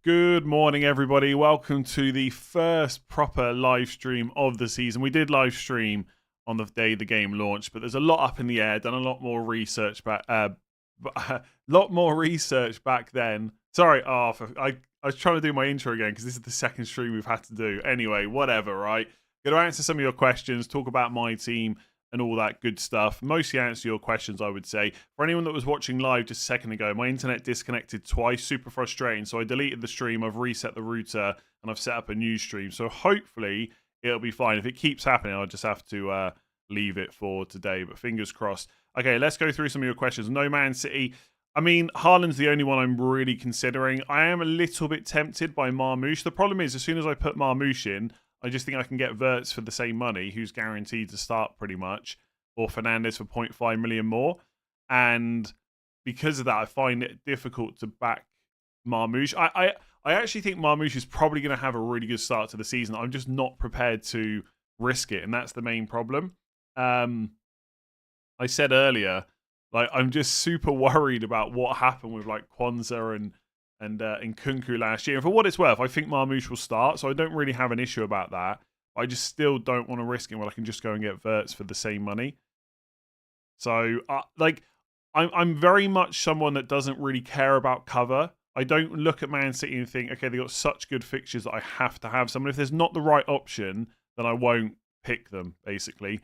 Good morning, everybody. Welcome to the first proper live stream of the season. We did live stream on the day the game launched, but there's a lot up in the air. Done a lot more research back, then. Sorry, I was trying to do my intro again because this is the second stream we've had to do. Anyway, whatever, right? Going to answer some of your questions, talk about my team and all that good stuff. Mostly answer your questions, I would say. For anyone that was watching live just a second ago, my internet disconnected twice. Super frustrating. So I deleted the stream. I've reset the router and I've set up a new stream. So hopefully it'll be fine. If it keeps happening, I'll just have to leave it for today. But fingers crossed. Okay, let's go through some of your questions. No Man City. I mean, Haaland's the only one I'm really considering. I am a little bit tempted by Marmoush. The problem is, as soon as I put Marmoush in, I just think I can get Wirtz for the same money, who's guaranteed to start pretty much, or Fernandes for 0.5 million more. And because of that, I find it difficult to back Marmoush. I actually think Marmoush is probably going to have a really good start to the season. I'm just not prepared to risk it, and that's the main problem. I said earlier, like, I'm just super worried about what happened with like Kwanzaa and Nkunku last year. And for what it's worth, I think Marmoush will start, so I don't really have an issue about that. I just still don't want to risk it when I can just go and get Wirtz for the same money. So, I'm very much someone that doesn't really care about cover. I don't look at Man City and think, okay, they got such good fixtures that I have to have someone. If there's not the right option, then I won't pick them, basically.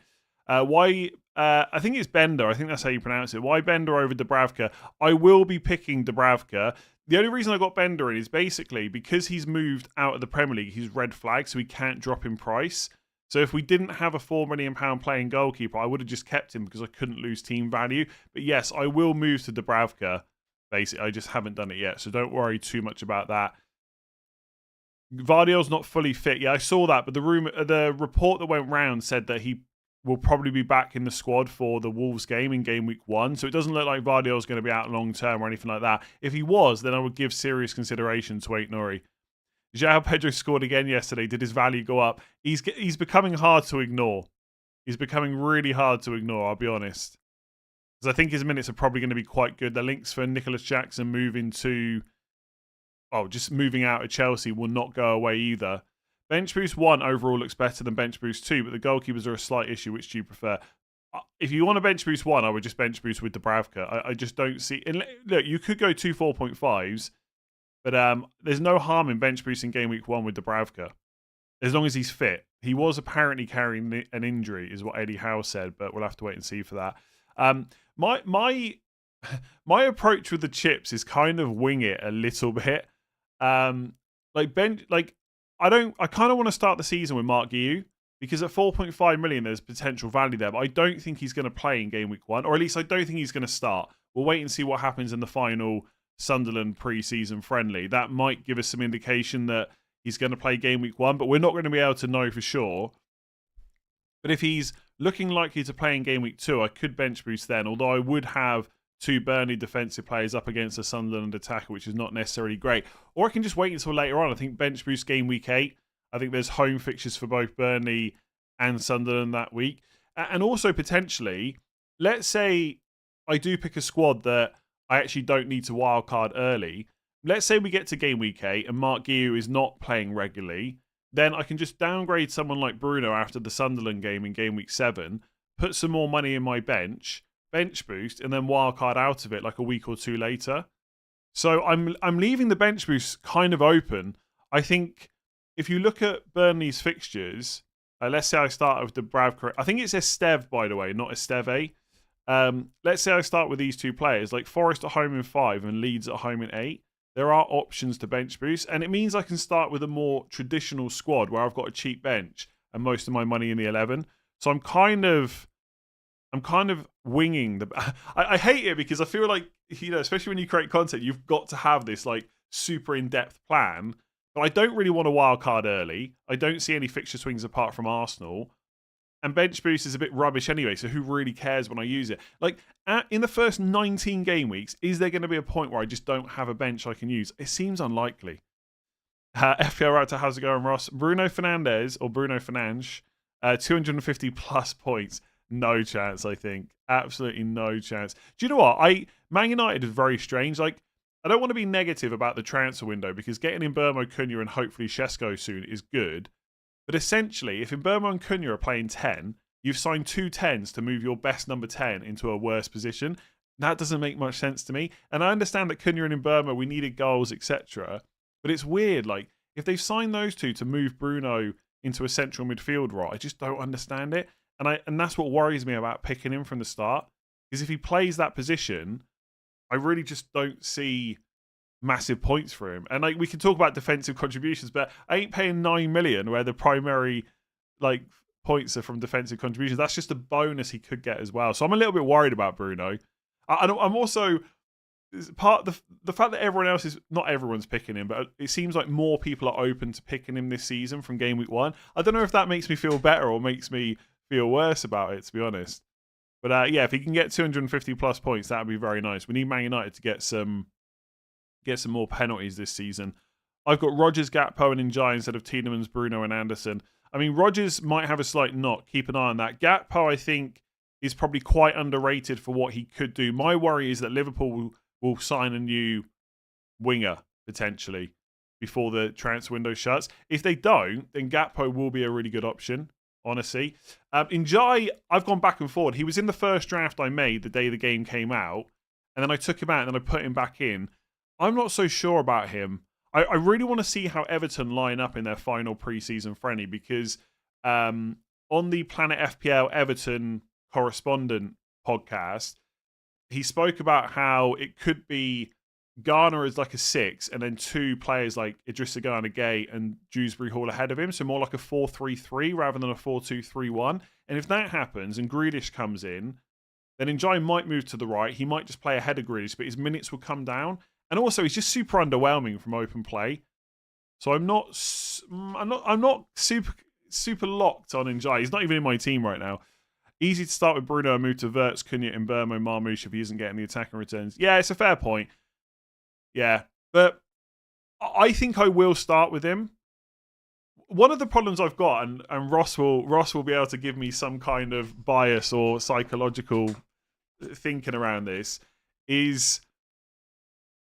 I think it's Bender. I think that's how you pronounce it. Why Bender over Dubravka? I will be picking Dubravka. The only reason I got Bender in is basically because he's moved out of the Premier League. He's red flagged, so he can't drop in price. So if we didn't have a £4 million playing goalkeeper, I would have just kept him because I couldn't lose team value. But yes, I will move to Dubravka. Basically, I just haven't done it yet, so don't worry too much about that. Vardiol's not fully fit. Yeah, I saw that, but the report that went round said that he will probably be back in the squad for the Wolves game in game week 1. So it doesn't look like Vardiol's going to be out long term or anything like that. If he was, then I would give serious consideration to Aït-Nouri. João Pedro scored again yesterday. Did his value go up? He's becoming hard to ignore. He's becoming really hard to ignore, I'll be honest. Because I think his minutes are probably going to be quite good. The links for Nicholas Jackson moving out of Chelsea will not go away either. Bench Boost 1 overall looks better than Bench Boost 2, but the goalkeepers are a slight issue. Which do you prefer? If you want to Bench Boost 1, I would just Bench Boost with Dubravka. I just don't see... And look, you could go 2 4.5s, but there's no harm in Bench Boost in Game Week 1 with Dubravka, as long as he's fit. He was apparently carrying an injury, is what Eddie Howe said, but we'll have to wait and see for that. My approach with the chips is kind of wing it a little bit. I kind of want to start the season with Mark Guiu because at 4.5 million, there's potential value there, but I don't think he's going to play in Game Week 1, or at least I don't think he's going to start. We'll wait and see what happens in the final Sunderland pre-season friendly. That might give us some indication that he's going to play Game Week 1, but we're not going to be able to know for sure. But if he's looking likely to play in Game Week 2, I could bench boost then, although I would have 2 Burnley defensive players up against a Sunderland attacker, which is not necessarily great. Or I can just wait until later on. I think bench boost Game Week 8. I think there's home fixtures for both Burnley and Sunderland that week. And also potentially, let's say I do pick a squad that I actually don't need to wildcard early. Let's say we get to Game Week 8 and Mark Guiu is not playing regularly. Then I can just downgrade someone like Bruno after the Sunderland game in Game Week 7, put some more money in my bench boost, and then wildcard out of it like a week or 2 later. So I'm leaving the bench boost kind of open. I think if you look at Burnley's fixtures, let's say I start with Dubravka. I think it's Esteve, by the way, not Esteve. Let's say I start with these 2 players, like Forest at home in 5 and Leeds at home in 8. There are options to bench boost, and it means I can start with a more traditional squad where I've got a cheap bench and most of my money in the 11. So I'm kind of winging the... I hate it because I feel like, especially when you create content, you've got to have this like super in-depth plan. But I don't really want a wild card early. I don't see any fixture swings apart from Arsenal. And bench boost is a bit rubbish anyway, so who really cares when I use it? Like, in the first 19 game weeks, is there going to be a point where I just don't have a bench I can use? It seems unlikely. FPL Raptor, how's it going, Ross? Bruno Fernandes, 250 plus points. No chance, I think. Absolutely no chance. Do you know what? Man United is very strange. Like, I don't want to be negative about the transfer window because getting in Mbeumo, Cunha and hopefully Shesko soon is good. But essentially, if Mbeumo and Cunha are playing 10, you've signed 2 10s to move your best number 10 into a worse position. That doesn't make much sense to me. And I understand that Cunha and Mbeumo, we needed goals, etc. But it's weird. Like, if they've signed those two to move Bruno into a central midfield role, I just don't understand it. And that's what worries me about picking him from the start. Because if he plays that position, I really just don't see massive points for him. And like we can talk about defensive contributions, but I ain't paying 9 million where the primary like points are from defensive contributions. That's just a bonus he could get as well. So I'm a little bit worried about Bruno. I'm also part of the fact that everyone else is not everyone's picking him, but it seems like more people are open to picking him this season from game week 1. I don't know if that makes me feel better or makes me feel worse about it, to be honest. But yeah, if he can get 250 plus points, that would be very nice. We need Man United to get some more penalties this season. I've got Rodgers, Gakpo, and Njai instead of Tielemans, Bruno, and Anderson. I mean, Rodgers might have a slight knock. Keep an eye on that. Gakpo, I think, is probably quite underrated for what he could do. My worry is that Liverpool will sign a new winger, potentially, before the transfer window shuts. If they don't, then Gakpo will be a really good option, honestly. Njai, I've gone back and forward. He was in the first draft I made the day the game came out, and then I took him out and then I put him back in. I'm not so sure about him. I really want to see how Everton line up in their final pre-season friendly because on the Planet FPL Everton correspondent podcast, he spoke about how it could be Garner as like a 6 and then 2 players like Idrissa Gana Gay and Dewsbury Hall ahead of him. So more like a 4-3-3 rather than a 4-2-3-1. And if that happens and Grealish comes in, then Njai might move to the right. He might just play ahead of Grealish, but his minutes will come down. And also, he's just super underwhelming from open play. So I'm not super locked on Njai. He's not even in my team right now. Easy to start with Bruno and move to Wirtz, Cunha, and Mbeumo, Marmoush if he isn't getting the attacking returns. Yeah, it's a fair point. Yeah, but I think I will start with him. One of the problems I've got, and Ross will be able to give me some kind of bias or psychological thinking around this, is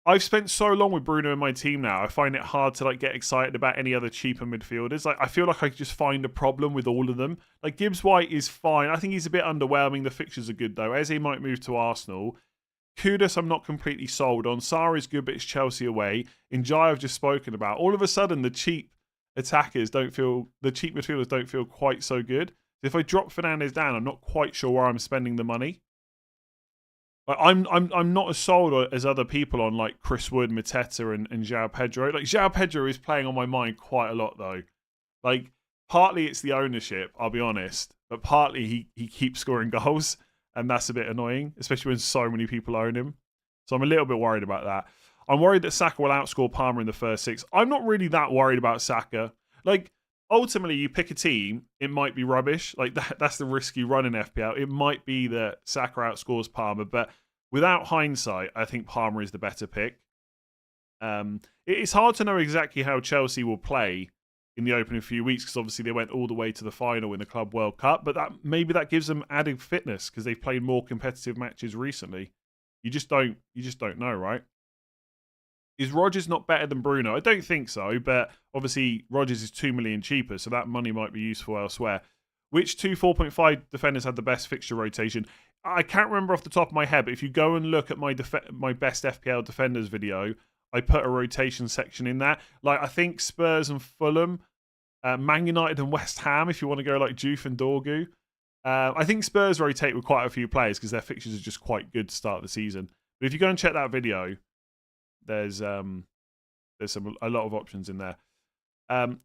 I've spent so long with Bruno in my team now, I find it hard to like get excited about any other cheaper midfielders. Like I feel like I just find a problem with all of them. Like Gibbs White is fine. I think he's a bit underwhelming. The fixtures are good though. Eze might move to Arsenal. Kudus I'm not completely sold on. Sarr is good, but it's Chelsea away. Njai I've just spoken about. All of a sudden the cheap midfielders don't feel quite so good. If I drop Fernandes down, I'm not quite sure where I'm spending the money. I'm not as sold as other people on like Chris Wood, Mateta, and João Pedro. Like João Pedro is playing on my mind quite a lot though. Like partly it's the ownership, I'll be honest, but partly he keeps scoring goals, and that's a bit annoying, especially when so many people own him. So I'm a little bit worried about that. I'm worried that Saka will outscore Palmer in the first 6. I'm not really that worried about Saka. Like ultimately, you pick a team, it might be rubbish. Like that's the risk you run in FPL. It might be that Saka outscores Palmer, but without hindsight, I think Palmer is the better pick. It's hard to know exactly how Chelsea will play in the opening few weeks because obviously they went all the way to the final in the Club World Cup, but maybe that gives them added fitness because they've played more competitive matches recently. You just don't know, right? Is Rodgers not better than Bruno? I don't think so, but obviously Rodgers is 2 million cheaper, so that money might be useful elsewhere. Which 2 4.5 defenders had the best fixture rotation? I can't remember off the top of my head, but if you go and look at my best FPL defenders video, I put a rotation section in there. Like I think Spurs and Fulham, Man United and West Ham, if you want to go like Juve and Dorgu. I think Spurs rotate with quite a few players because their fixtures are just quite good to start the season. But if you go and check that video, there's a lot of options in there.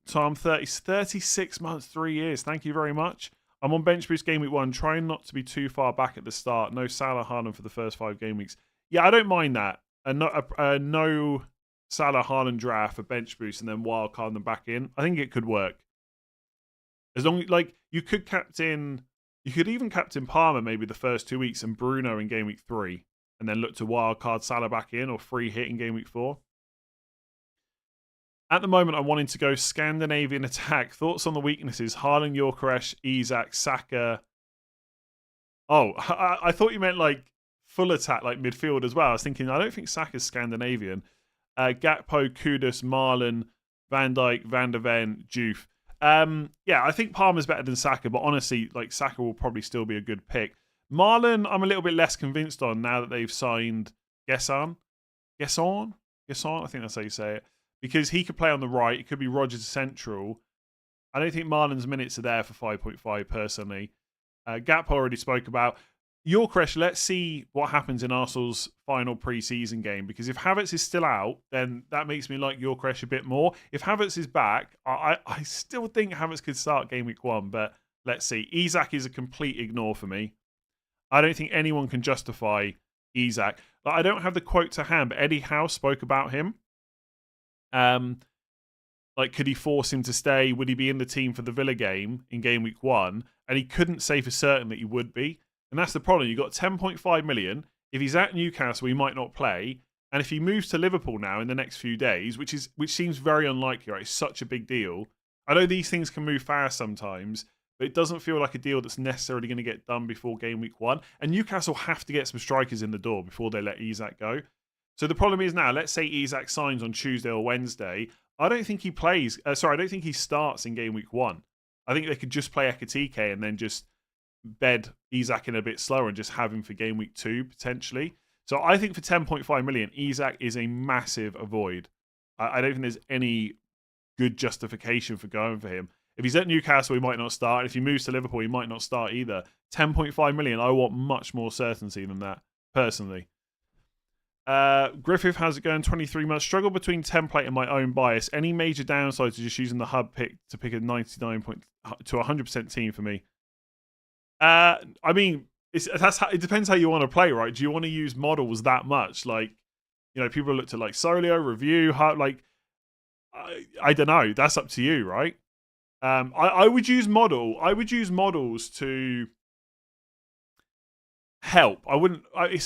So I'm 36 months, 3 years. Thank you very much. I'm on bench boost game week 1, trying not to be too far back at the start. No Salah Haaland for the first 5 game weeks. Yeah, I don't mind that. No Salah Haaland draft for bench boost and then wildcard them back in. I think it could work. As long as like you could even captain Palmer maybe the first 2 weeks and Bruno in game week 3, and then look to wildcard Salah back in or free hit in game week 4. At the moment, I'm wanting to go Scandinavian attack. Thoughts on the weaknesses? Haaland, Gyökeres, Isak, Saka. Oh, I thought you meant like full attack like midfield as well. I was thinking, I don't think Saka's Scandinavian. Gakpo, Kudus, Marlon, Van Dijk, Van der Ven, Juve. Yeah, I think Palmer's better than Saka, but honestly, like Saka will probably still be a good pick. Marlon, I'm a little bit less convinced on now that they've signed Gesson. I think that's how you say it. Because he could play on the right. It could be Rodgers central. I don't think Marlon's minutes are there for 5.5 personally. Gap already spoke about. Yorkresh, let's see what happens in Arsenal's final pre-season game. Because if Havertz is still out, then that makes me like Yorkresh a bit more. If Havertz is back, I still think Havertz could start game week 1. But let's see. Isak is a complete ignore for me. I don't think anyone can justify Isak. I don't have the quote to hand, but Eddie Howe spoke about him. Like, could he force him to stay? Would he be in the team for the Villa game in game week 1? And he couldn't say for certain that he would be. And that's the problem. You've got 10.5 million. If he's at Newcastle, he might not play. And if he moves to Liverpool now in the next few days, which seems very unlikely, right? It's such a big deal. I know these things can move fast sometimes, but it doesn't feel like a deal that's necessarily going to get done before game week 1. And Newcastle have to get some strikers in the door before they let Isak go. So the problem is now, let's say Isak signs on Tuesday or Wednesday. I don't think he plays. I don't think he starts in game week 1. I think they could just play Ekitike and then just bed Isak in a bit slower and just have him for game week 2 potentially. So I think for 10.5 million, Isak is a massive avoid. I don't think there's any good justification for going for him. If he's at Newcastle, he might not start. If he moves to Liverpool, he might not start either. 10.5 million, I want much more certainty than that, personally. Griffith, how's it going? 23 months. Struggle between template and my own bias. Any major downsides to just using the hub pick to pick a 99 to 100% team for me? I mean, it depends how you want to play, right? Do you want to use models that much? Like, you know, people look to like Solio, Review, like, I don't know. That's up to you, right? I would use models to help. I wouldn't.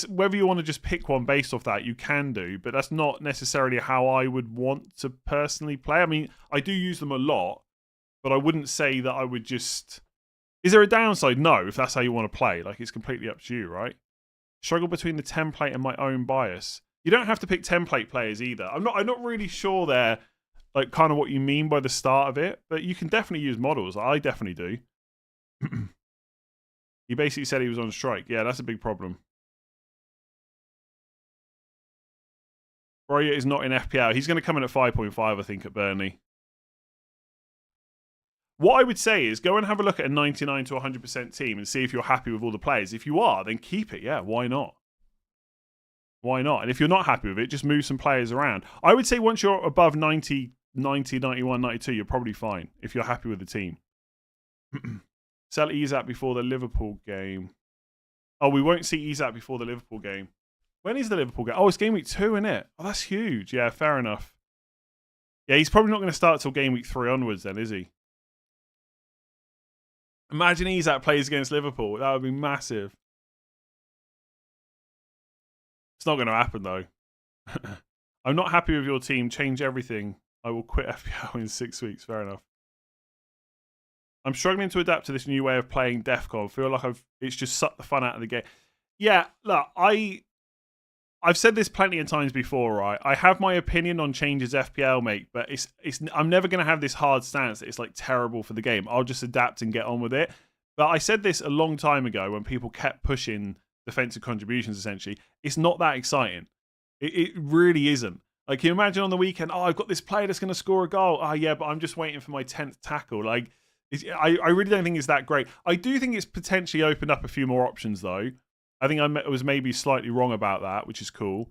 Whether you want to just pick one based off that, you can do, but that's not necessarily how I would want to personally play. I mean, I do use them a lot, but I wouldn't say that I would just. Is there a downside? No, if that's how you want to play. Like, it's completely up to you, right? Struggle between the template and my own bias. You don't have to pick template players either. I'm not really sure there, like, kind of what you mean by the start of it, but you can definitely use models. I definitely do. He basically said he was on strike. Yeah, that's a big problem. Broya is not in FPL. He's going to come in at 5.5, I think, at Burnley. What I would say is go and have a look at a 99 to 100% team and see if you're happy with all the players. If you are, then keep it. Yeah, why not? Why not? And if you're not happy with it, just move some players around. I would say once you're above 90, 91, 92, you're probably fine if you're happy with the team. Sell Isak before the Liverpool game. Oh, we won't see Isak before the Liverpool game. When is the Liverpool game? Oh, it's game week 2, isn't it? Oh, that's huge. Yeah, fair enough. Yeah, he's probably not going to start till game week 3 onwards then, is he? Imagine Isak plays against Liverpool. That would be massive. It's not going to happen, though. I'm not happy with your team. Change everything. I will quit FPL in 6 weeks. Fair enough. I'm struggling to adapt to this new way of playing DEFCON. I feel like it's just sucked the fun out of the game. Yeah, look, I've said this plenty of times before, right? I have my opinion on changes FPL make, but I'm never going to have this hard stance that it's like terrible for the game. I'll just adapt and get on with it. But I said this a long time ago when people kept pushing defensive contributions, essentially. It's not that exciting. It really isn't. Like, can you imagine on the weekend, oh, I've got this player that's going to score a goal. Oh, yeah, but I'm just waiting for my 10th tackle. Like, I really don't think it's that great. I do think it's potentially opened up a few more options, though. I think I was maybe slightly wrong about that, which is cool.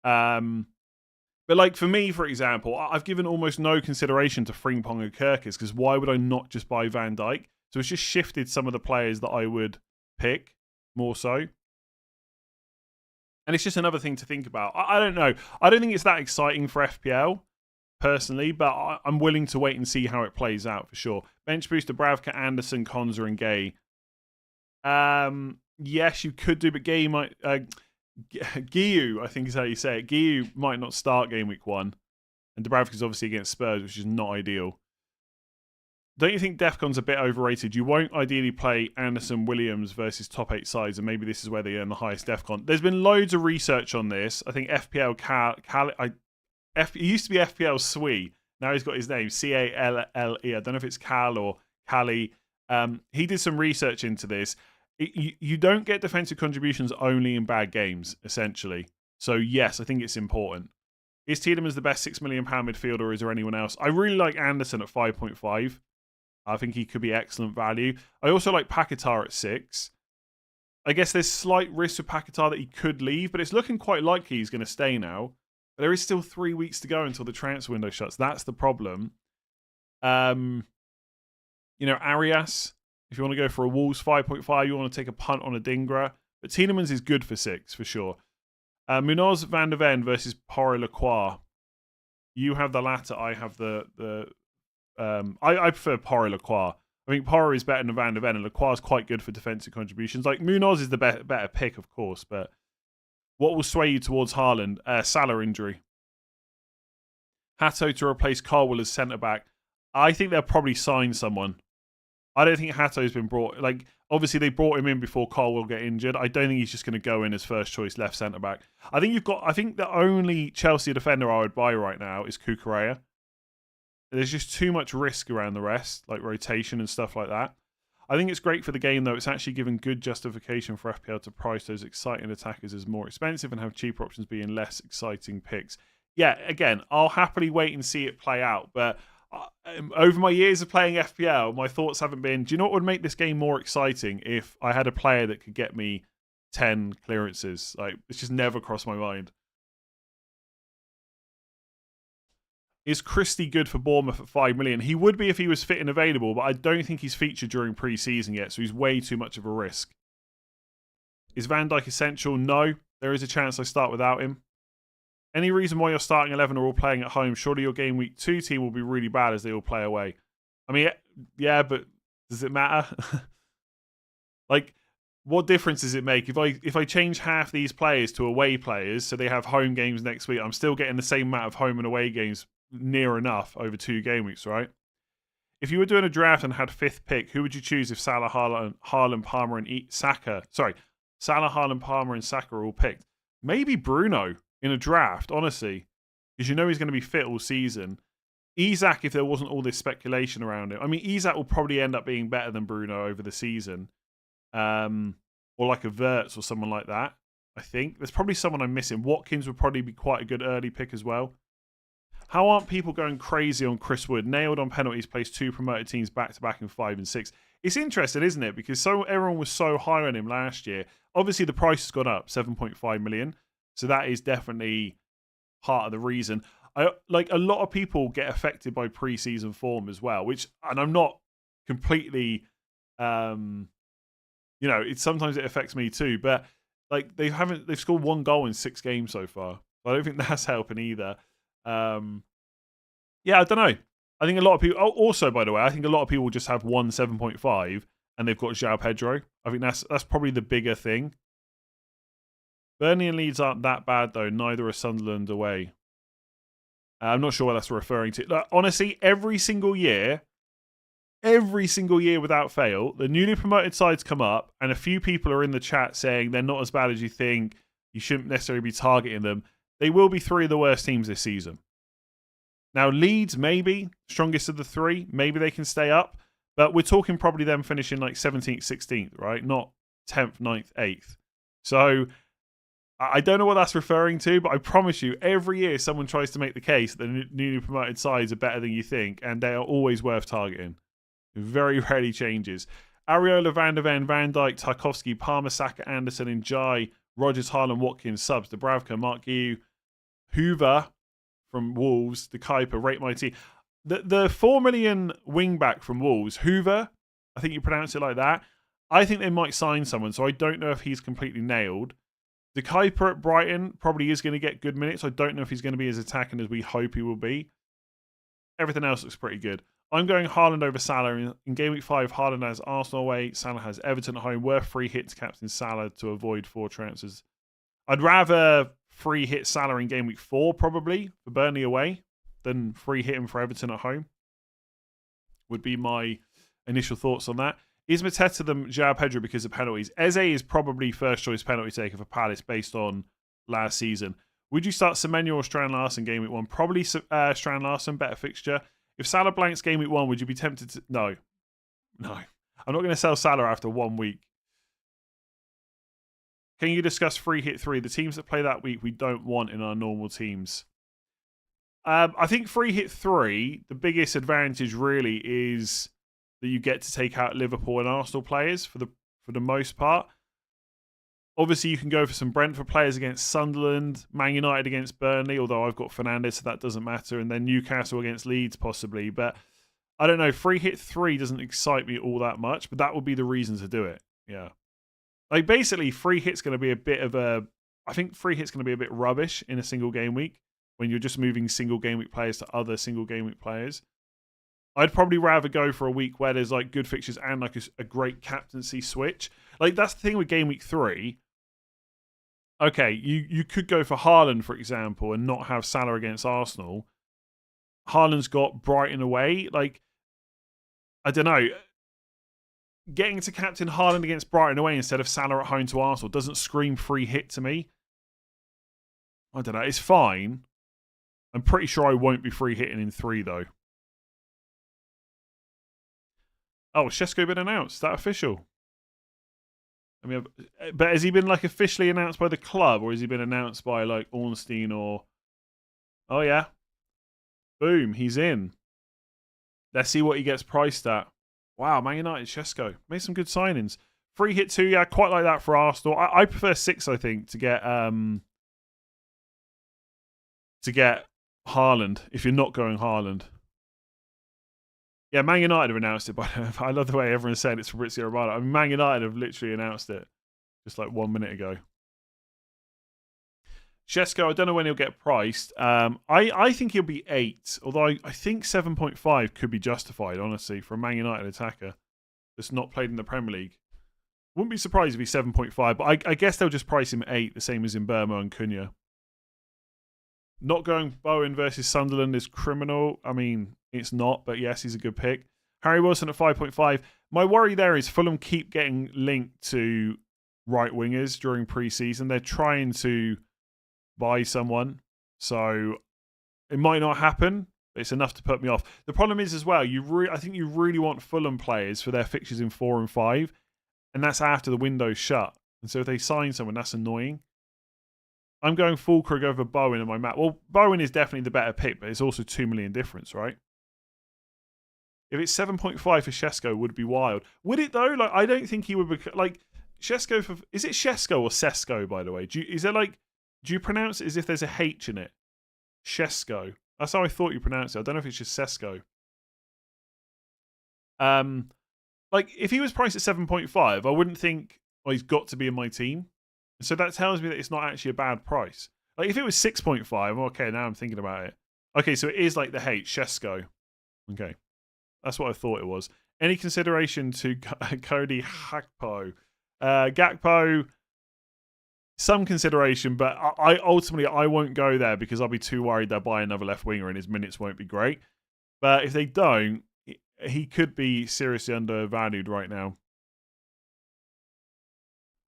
But like for me, for example, I've given almost no consideration to Frimpong and Kirkis because why would I not just buy Van Dijk? So it's just shifted some of the players that I would pick more so. And it's just another thing to think about. I don't know. I don't think it's that exciting for FPL personally, but I'm willing to wait and see how it plays out for sure. Bench booster, Bravka, Anderson, Konza, and Gay. Yes, you could do, but Gay might... Giyu, I think is how you say it. Giyu might not start game week 1. And Dubravka's obviously against Spurs, which is not ideal. don't you think Defcon's a bit overrated? You won't ideally play Anderson Williams versus top 8 sides, and maybe this is where they earn the highest Defcon. There's been loads of research on this. I think FPL it used to be FPL Sui. Now he's got his name, Cally. I don't know if it's Cal or Cali. He did some research into this. You don't get defensive contributions only in bad games, essentially. So yes, I think it's important. Is Tielemans the best £6 million midfielder, or is there anyone else? I really like Anderson at 5.5. I think he could be excellent value. I also like Paquetá at 6. I guess there's slight risk with Paquetá that he could leave, but it's looking quite likely he's going to stay now. But there is still 3 weeks to go until the transfer window shuts. That's the problem. Arias, if you want to go for a Wolves 5.5, you want to take a punt on a Dingra. But Tielemans is good for 6, for sure. Munoz Van der Ven versus Porro Lacroix. You have the latter. I have I prefer Porro Lacroix. I think Porro is better than Van der Ven, and Lacroix is quite good for defensive contributions. Like, Munoz is the better pick, of course, but what will sway you towards Haaland? Salah injury. Hato to replace Carwell as centre-back. I think they'll probably sign someone. I don't think Hato's been brought... Like, obviously, they brought him in before Carwell get injured. I don't think he's just going to go in as first-choice left centre-back. I think the only Chelsea defender I would buy right now is Cucurella. There's just too much risk around the rest, like rotation and stuff like that. I think it's great for the game, though. It's actually given good justification for FPL to price those exciting attackers as more expensive and have cheaper options being less exciting picks. Yeah, again, I'll happily wait and see it play out. But over my years of playing FPL, my thoughts haven't been, do you know what would make this game more exciting if I had a player that could get me 10 clearances? Like, it's just never crossed my mind. Is Christie good for Bournemouth at 5 million? He would be if he was fit and available, but I don't think he's featured during pre-season yet, so he's way too much of a risk. Is Van Dijk essential? No. There is a chance I start without him. Any reason why your starting 11 are all playing at home? Surely your Game Week 2 team will be really bad as they all play away. I mean, yeah, but does it matter? Like, what difference does it make? If I change half these players to away players, so they have home games next week, I'm still getting the same amount of home and away games near enough over 2 game weeks, right? If you were doing a draft and had 5th pick, who would you choose if Salah, Haaland, Palmer, and Saka? Sorry, Salah, Haaland, Palmer, and Saka are all picked. Maybe Bruno in a draft, honestly, because you know he's going to be fit all season. Isak, if there wasn't all this speculation around him. I mean, Isak will probably end up being better than Bruno over the season, or like a Wirtz or someone like that. I think there's probably someone I'm missing. Watkins would probably be quite a good early pick as well. How aren't people going crazy on Chris Wood? Nailed on penalties, placed 2 promoted teams back-to-back in 5 and 6. It's interesting, isn't it? Because everyone was so high on him last year. Obviously, the price has gone up, 7.5 million. So that is definitely part of the reason. Like, a lot of people get affected by pre-season form as well, and I'm not completely, sometimes it affects me too. But like, they've scored 1 goal in 6 games so far. I don't think that's helping either. I don't know. I think a lot of people... Also, by the way, I think a lot of people just have 1 7.5 and they've got João Pedro. I think that's probably the bigger thing. Burnley and Leeds aren't that bad, though. Neither are Sunderland away. I'm not sure what that's referring to. Look, honestly, every single year without fail, the newly promoted sides come up and a few people are in the chat saying they're not as bad as you think. You shouldn't necessarily be targeting them. They will be 3 of the worst teams this season. Now, Leeds, maybe, strongest of the 3. Maybe they can stay up. But we're talking probably them finishing like 17th, 16th, right? Not 10th, 9th, 8th. So I don't know what that's referring to, but I promise you, every year someone tries to make the case that the newly promoted sides are better than you think, and they are always worth targeting. It very rarely changes. Areola, Van der Ven, Van Dijk, Tarkowski, Palmer, Saka, Anderson, Njai, Rodgers, Haaland, Watkins, Subs, Dubravka, Mark Guiu, Hoover from Wolves, the Kuiper, rate my team. The 4 million wingback from Wolves, Hoover, I think you pronounce it like that. I think they might sign someone, so I don't know if he's completely nailed. The Kuiper at Brighton probably is going to get good minutes. I don't know if he's going to be as attacking as we hope he will be. Everything else looks pretty good. I'm going Haaland over Salah. In Game Week 5, Haaland has Arsenal away. Salah has Everton at home. Worth free hits captain Salah to avoid 4 transfers. I'd rather free hit Salah in Game Week 4, probably, for Burnley away, than free hit him for Everton at home. would be my initial thoughts on that. Is Mateta the João Pedro because of penalties? Eze is probably first choice penalty taker for Palace based on last season. Would you start Semenyo or Strand Larsen game week 1? Probably Strand Larsen, better fixture. If Salah blanks game week 1, would you be tempted to... No. I'm not going to sell Salah after 1 week. Can you discuss free hit 3? The teams that play that week we don't want in our normal teams. I think free hit 3, the biggest advantage really is that you get to take out Liverpool and Arsenal players for the most part. Obviously, you can go for some Brentford players against Sunderland, Man United against Burnley, although I've got Fernandes, so that doesn't matter, and then Newcastle against Leeds possibly. But I don't know, free hit 3 doesn't excite me all that much, but that would be the reason to do it. Yeah. Like, basically, free hit's going to be a bit of a... I think free hit's going to be a bit rubbish in a single game week when you're just moving single game week players to other single game week players. I'd probably rather go for a week where there's like good fixtures and like a great captaincy switch. Like, that's the thing with game week 3. Okay, you could go for Haaland, for example, and not have Salah against Arsenal. Haaland's got Brighton away. Like, I don't know. Getting to captain Haaland against Brighton away instead of Salah at home to Arsenal doesn't scream free hit to me. I don't know. It's fine. I'm pretty sure I won't be free hitting in 3, though. Oh, Shesko been announced? Is that official? I mean, but has he been like officially announced by the club, or has he been announced by like Ornstein or? Oh yeah, boom, he's in. Let's see what he gets priced at. Wow, Man United, Shesko made some good signings. Free hit 2, yeah, quite like that for Arsenal. I prefer 6, I think, to get Haaland if you're not going Haaland. Yeah, Man United have announced it, but I love the way everyone's saying it's Fabrizio Romano. I mean, Man United have literally announced it just like 1 minute ago. Shesko, I don't know when he'll get priced. I think he'll be 8, although I think 7.5 could be justified, honestly, for a Man United attacker that's not played in the Premier League. Wouldn't be surprised if he's 7.5, but I guess they'll just price him 8, the same as in Burma and Cunha. Not going Bowen versus Sunderland is criminal. I mean, it's not, but yes, he's a good pick. Harry Wilson at 5.5. My worry there is Fulham keep getting linked to right wingers during pre-season. They're trying to buy someone, so it might not happen, but it's enough to put me off. The problem is as well, I think you really want Fulham players for their fixtures in 4 and 5, and that's after the window's shut. And so if they sign someone, that's annoying. I'm going Fulkrug over Bowen in my map. Well, Bowen is definitely the better pick, but it's also 2 million difference, right? If it's 7.5 for Shesko, would be wild. Would it though? Like, I don't think he would be like Shesko for. Is it Shesko or Sesko? By the way, do you pronounce it as if there's a H in it? Shesko. That's how I thought you pronounced it. I don't know if it's just Sesko. Like if he was priced at 7.5, I wouldn't think, well, he's got to be in my team. So that tells me that it's not actually a bad price. Like if it was 6.5, okay, now I'm thinking about it. Okay, so it is like the H, Shesko. Okay. That's what I thought it was. Any consideration to Cody Gakpo? Gakpo, some consideration, but I ultimately won't go there because I'll be too worried they'll buy another left winger and his minutes won't be great. But if they don't, he could be seriously undervalued right now.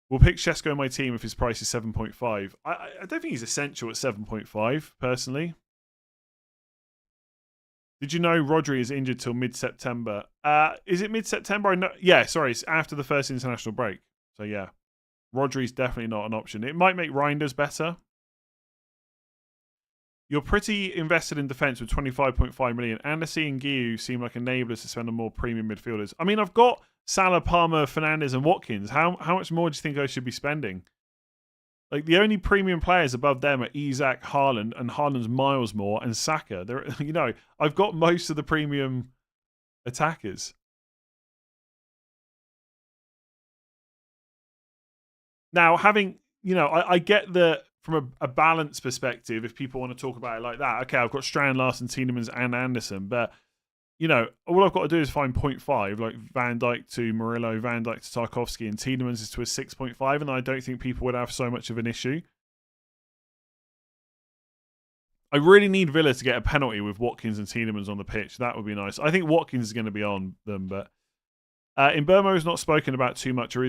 We'll pick Shesko in my team if his price is 7.5. I don't think he's essential at 7.5, personally. Did you know Rodri is injured till mid-September? Is it mid-September? Yeah, sorry, it's after the first international break. So yeah, Rodri's definitely not an option. It might make Reinders better. You're pretty invested in defence with 25.5 million. Anderson and Guiu seem like enablers to spend on more premium midfielders. I mean, I've got Salah, Palmer, Fernandes and Watkins. How much more do you think I should be spending? Like, the only premium players above them are Isak, Haaland, and Haaland's miles more, and Saka. I've got most of the premium attackers. Now, I get that from a balance perspective, if people want to talk about it like that, okay, I've got Strand, Larsen, Tielemans, and Anderson, but all I've got to do is find 0.5, like Van Dijk to Murillo, Van Dijk to Tarkowski, and Tielemans is to a 6.5, and I don't think people would have so much of an issue. I really need Villa to get a penalty with Watkins and Tielemans on the pitch. That would be nice. I think Watkins is going to be on them, but in Burmo is not spoken about too much. Or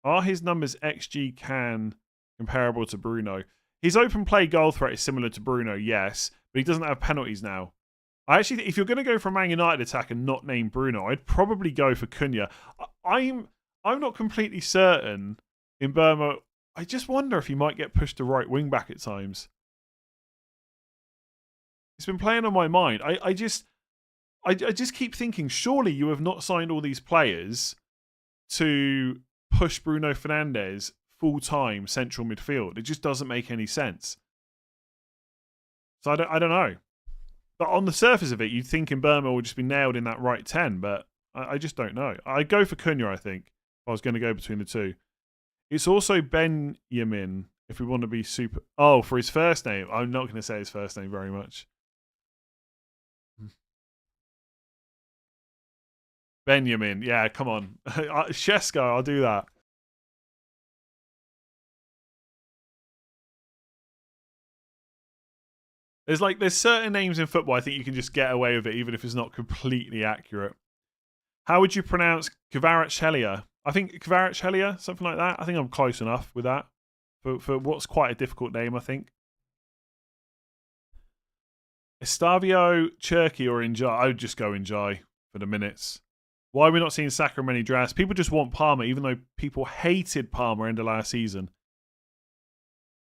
are his numbers XG can comparable to Bruno? His open play goal threat is similar to Bruno, yes, but he doesn't have penalties now. I actually think if you're going to go for a Man United attack and not name Bruno, I'd probably go for Cunha. I'm not completely certain in Burma. I just wonder if he might get pushed to right wing back at times. It's been playing on my mind. I just keep thinking, surely you have not signed all these players to push Bruno Fernandes full-time central midfield. It just doesn't make any sense. So I don't know. But on the surface of it, you'd think in Burma will just be nailed in that right 10, but I just don't know. I'd go for Cunha, I think, if I was going to go between the two. It's also Benjamin, if we want to be super... Oh, for his first name. I'm not going to say his first name very much. Benjamin. Yeah, come on. Shesko, I'll do that. There's certain names in football I think you can just get away with it even if it's not completely accurate. How would you pronounce Kvaratskhelia? I think Kvaratskhelia, something like that. I think I'm close enough with that for what's quite a difficult name, I think. Estavio, Cherky, or Njai? I would just go Njai for the minutes. Why are we not seeing Saka in many drafts? People just want Palmer, even though people hated Palmer end of last season.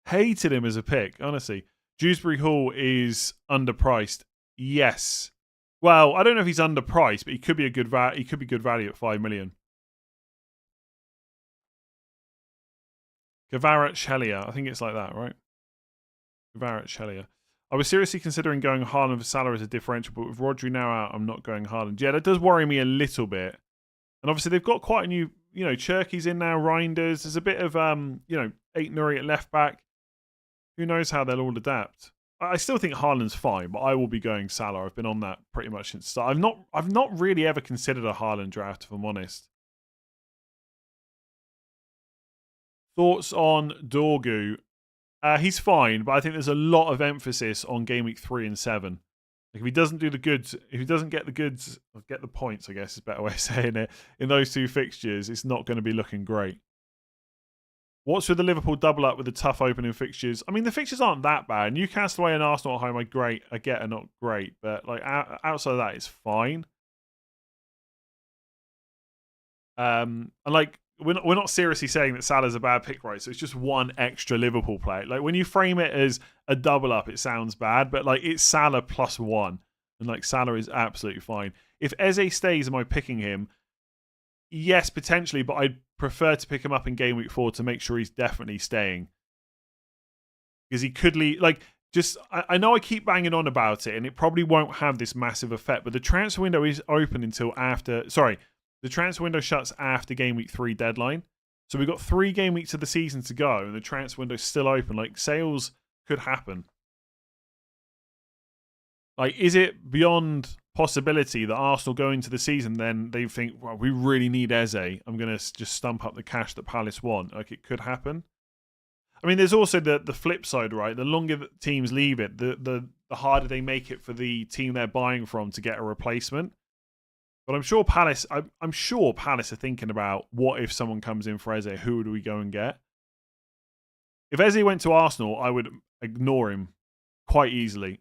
Hated him as a pick, honestly. Dewsbury Hall is underpriced. Yes. Well, I don't know if he's underpriced, but he could be a good value at 5 million. Kvaratskhelia. I think it's like that, right? Kvaratskhelia. I was seriously considering going Haaland for Salah as a differential, but with Rodri now out, I'm not going Haaland. Yeah, that does worry me a little bit. And obviously they've got quite a new, Cherky's in now, Reinders. There's a bit of, Eight Nuri at left back. Who knows how they'll all adapt? I still think Haaland's fine, but I will be going Salah. I've been on that pretty much since the start. I've not really ever considered a Haaland draft, if I'm honest. Thoughts on Dorgu? He's fine, but I think there's a lot of emphasis on game week 3 and 7. Like if he doesn't do the goods, if he doesn't get the goods, or get the points, I guess is a better way of saying it, in those two fixtures, it's not going to be looking great. What's with the Liverpool double up with the tough opening fixtures? I mean, the fixtures aren't that bad. Newcastle away and Arsenal at home are not great, but like outside of that, it's fine. And like we're not seriously saying that Salah's a bad pick, right? So it's just one extra Liverpool player. Like when you frame it as a double up, it sounds bad, but like it's Salah plus 1, and like Salah is absolutely fine. If Eze stays, am I picking him? Yes, potentially, but I'd prefer to pick him up in game week 4 to make sure he's definitely staying. Because he could leave, I know I keep banging on about it and it probably won't have this massive effect, but the transfer window is open until the transfer window shuts after game week 3 deadline. So we've got 3 game weeks of the season to go and the transfer window's still open. Like, sales could happen. Like, is it beyond possibility that Arsenal go into the season, then they think, well, we really need Eze. I'm going to just stump up the cash that Palace want. Like, it could happen. I mean, there's also the flip side, right? The longer that teams leave it, the harder they make it for the team they're buying from to get a replacement. But I'm sure Palace are thinking about, what if someone comes in for Eze? Who do we go and get? If Eze went to Arsenal, I would ignore him quite easily.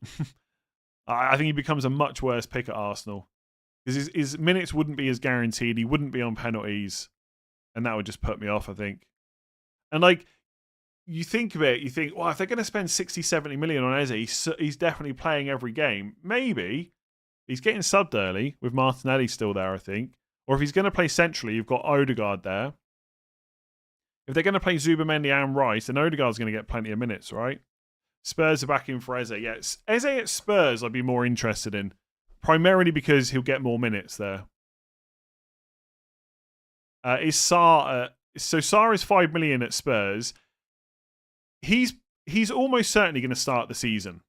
I think he becomes a much worse pick at Arsenal. Because his minutes wouldn't be as guaranteed. He wouldn't be on penalties. And that would just put me off, I think. And like, you think of it, you think, well, if they're going to spend 60, 70 million on Eze, he's definitely playing every game. Maybe. He's getting subbed early with Martinelli still there, I think. Or if he's going to play centrally, you've got Odegaard there. If they're going to play Zubimendi and Rice, then Odegaard's going to get plenty of minutes, right? Spurs are back in for Eze. Yes, Eze at Spurs I'd be more interested in. Primarily because he'll get more minutes there. Is Sarr... so Sarr is 5 million at Spurs. He's almost certainly going to start the season